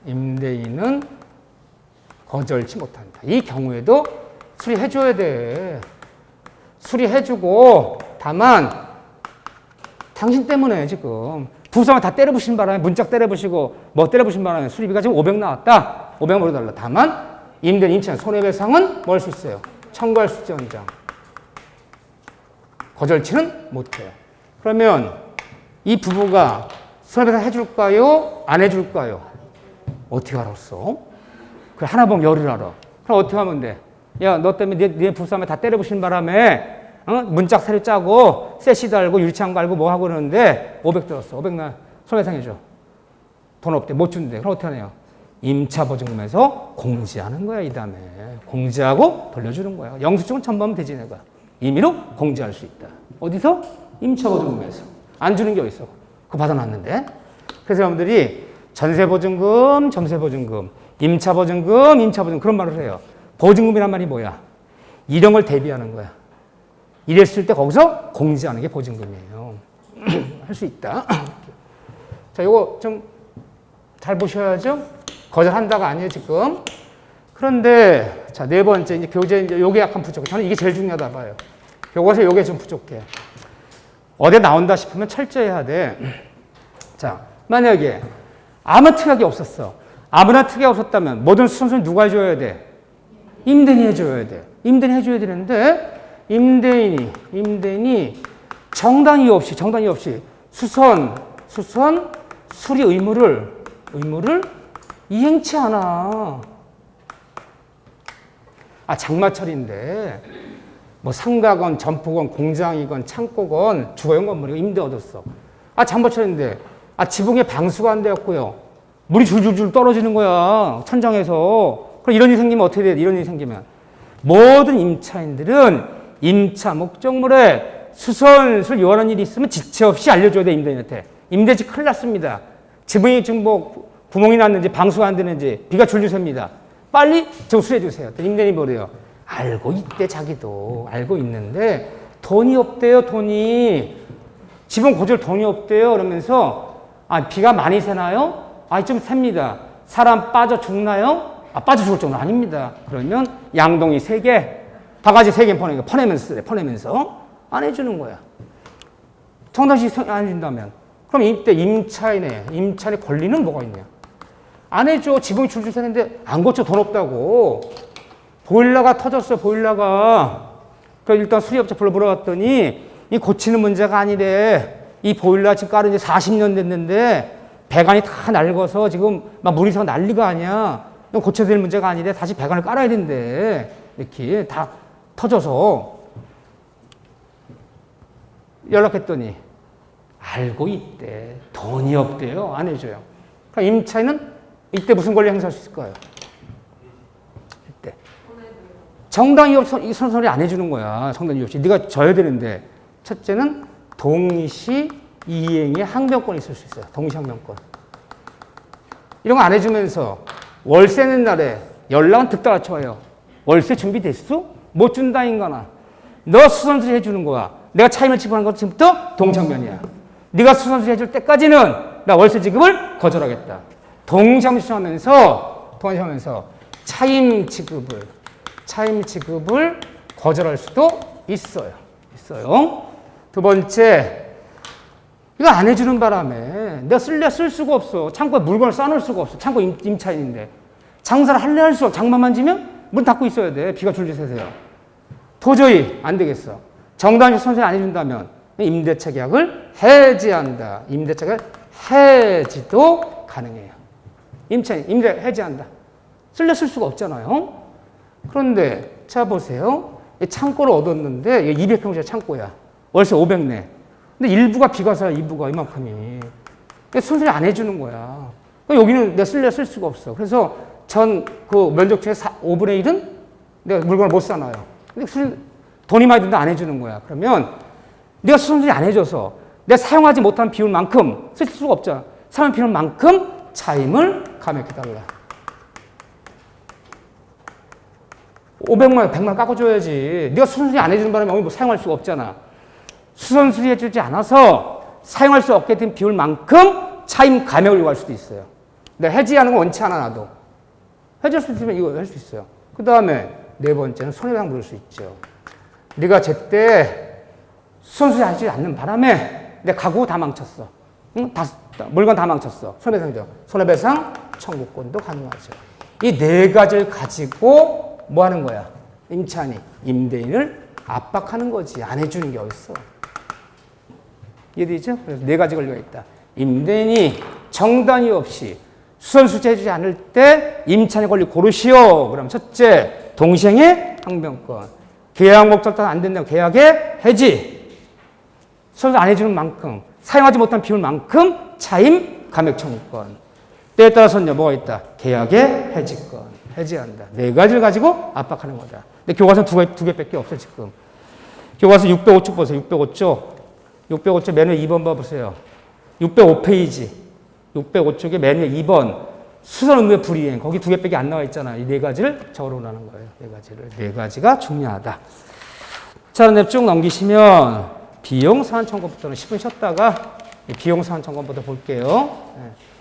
임대인은 거절치 못한다. 이 경우에도 수리해줘야 돼. 수리해주고, 다만 당신 때문에 지금 부상을 다 때려부신 바람에 문짝 때려부시고 뭐 때려부신 바람에 수리비가 지금 500 나왔다. 500만 원 달라. 다만 임대인 임차인 손해배상은 뭐 할 수 있어요? 청구할 수 있지언정 거절치는 못해요. 그러면 이 부부가 손해배상 해줄까요? 안 해줄까요? 어떻게 알았어? 그래, 하나 보면 열을 알아. 그럼 어떻게 하면 돼? 야, 너 때문에 네 부부싸움에 다 때려부신 바람에 문짝 새로 짜고 세시 달고 유리창 갈고 뭐 하고 그러는데 500 들었어. 500 나 손해배상 해줘. 돈 없대. 못 준대. 그럼 어떻게 하냐? 임차보증금에서 공제하는 거야, 이 다음에. 공제하고 돌려주는 거야. 영수증은 첨부하면 되지, 내가. 임의로 공제할 수 있다. 어디서? 임차보증금에서. 안 주는 게 어딨어? 그거 받아놨는데. 그래서 여러분들이 전세보증금, 전세보증금, 임차보증금, 임차보증금 그런 말을 해요. 보증금이란 말이 뭐야? 이런 걸 대비하는 거야. 이랬을 때 거기서 공제하는 게 보증금이에요. 할 수 있다. 자, 요거 좀 잘 보셔야죠. 거절한다가 아니에요, 지금. 그런데, 자, 네 번째, 이제 교재, 이제 요게 약간 부족해. 저는 이게 제일 중요하다 봐요. 요것에 요게 좀 부족해. 어디에 나온다 싶으면 철저히 해야 돼. 자, 만약에 아무 특약이 없었어. 아무나 특약이 없었다면 모든 수선수는 누가 해줘야 돼? 임대인이 해줘야 돼. 임대인이 해줘야 되는데, 임대인이 정당 이유 없이 수리 의무를 이행치 않아. 아, 장마철인데, 뭐 상가건, 점포건, 공장이건, 창고건, 주거용 건물이고 임대 얻었어. 아, 장마철인데, 아, 지붕에 방수가 안 되었고요. 물이 줄줄줄 떨어지는 거야. 천장에서. 그럼 이런 일이 생기면 어떻게 돼? 이런 일이 생기면. 모든 임차인들은 임차 목적물에 수선을 요하는 일이 있으면 지체 없이 알려줘야 돼, 임대인한테. 임대지 큰일 났습니다. 지붕이 지금 뭐 구멍이 났는지 방수가 안 되는지 비가 줄줄 셉니다. 빨리 좀 수리해 주세요. 임대인이 뭐래요? 알고 있대, 자기도. 알고 있는데 돈이 없대요, 돈이. 지붕 고칠 돈이 없대요. 그러면서 아, 비가 많이 새나요? 아, 좀 셉니다. 사람 빠져 죽나요? 아, 빠져 죽을 정도는 아닙니다. 그러면 양동이 3개, 바가지 3개 퍼내면서 안 해주는 거야. 정당시 안 해준다면. 그럼 이때 임차인의 권리는 뭐가 있냐? 안 해줘. 지붕이 줄줄 새는데 안 고쳐, 돈 없다고. 보일러가 터졌어요, 보일러가. 그래서 일단 수리업체 불러 물어봤더니 이 고치는 문제가 아니래. 이 보일러 지금 깔은 지 40년 됐는데 배관이 다 낡아서 지금 막 물이 서 난리가 아니야. 이거 고쳐야 될 문제가 아니래. 다시 배관을 깔아야 된대. 이렇게 다 터져서. 연락했더니 알고 있대. 돈이 없대요. 안 해줘요. 그러니까 임차인은 이때 무슨 권리 행사할 수 있을까요? 이때. 정당 이업 선서리 안 해주는 거야. 정당 이업 시. 네가 져야 되는데. 첫째는 동시 이행의 항변권이 있을 수 있어요. 동시 항변권. 이런 거 안 해주면서 월세 낸 날에 연락은 득달아쳐 와요. 월세 준비됐어? 못 준다 인간아. 너 수선수리 해주는 거야. 내가 차임을 지불한 것 지금부터 동창면이야. 네가 수선수리 해줄 때까지는 나 월세 지급을 거절하겠다. 동시하면서 차임 지급을 거절할 수도 있어요. 두 번째, 이거 안 해주는 바람에 내가 쓸 수가 없어. 창고에 물건을 쌓아놓을 수가 없어. 창고 임차인인데. 장사를 할 수 없어. 장만 지면 문 닫고 있어야 돼. 비가 줄줄 새세요. 도저히 안 되겠어. 정당적 선생이 안 해준다면 임대차 계약을 해지한다. 임대차 계약 해지도 가능해요. 임대 해지한다. 쓸 수가 없잖아요. 그런데 자 보세요. 창고를 얻었는데 200평짜리 창고야. 월세 500내. 근데 일부가 비가 서 일부가 이만큼이. 순순히 안 해주는 거야. 여기는 내가 쓸 수가 없어. 그래서 그 면적 중에 5분의 1은 내가 물건을 못 사놔요. 근데 돈이 많이 든다 안 해주는 거야. 그러면 내가 순순히 안 해줘서 내가 사용하지 못한 비율만큼 쓸 수가 없잖아. 사용한 비율만큼 차임을 감액해달라. 500만, 100만 깎아줘야지. 네가 수선수리 안 해주는 바람에 뭐 사용할 수가 없잖아. 수선수리 해주지 않아서 사용할 수 없게 된 비율만큼 차임 감액을 요구할 수도 있어요. 내가 해지하는 건 원치 않아, 나도. 해지할 수 있으면 이거 할 수 있어요. 그 다음에 네 번째는 손해배상 물을 수 있죠. 네가 제때 수선수리 하지 않는 바람에 내 가구 다 망쳤어. 응? 물건 다 망쳤어. 손해배상이죠. 손해배상 청구권도 가능하죠. 이 네 가지를 가지고 뭐 하는 거야? 임차인이 임대인을 압박하는 거지. 안 해주는 게 어딨어. 이해되죠? 그래서 네 가지 권리가 있다. 임대인이 정당 이유 없이 수선수리 해주지 않을 때 임차인의 권리 고르시오. 그럼 첫째, 동시행의 항변권. 계약 목적 따라 안 된다면 계약의 해지. 수선수리 안 해주는 만큼, 사용하지 못한 비율만큼 차임 감액 청구권. 때에 따라서는 뭐가 있다? 계약의 해지권. 해지한다. 네 가지를 가지고 압박하는 거다. 근데 교과서는 두 개밖에 없어, 지금. 교과서 605쪽 보세요. 605쪽. 605쪽 맨 위에 2번 봐보세요. 605페이지. 605쪽에 맨 위에 2번. 수선 의무의 불이행. 거기 두 개밖에 안 나와 있잖아. 이 네 가지를 적어놓으라는 거예요. 네 가지를. 네 가지가 중요하다. 자, 쭉 넘기시면 비용 사안 청구부터는 10분 쉬었다가 비용 사안 청구부터 볼게요.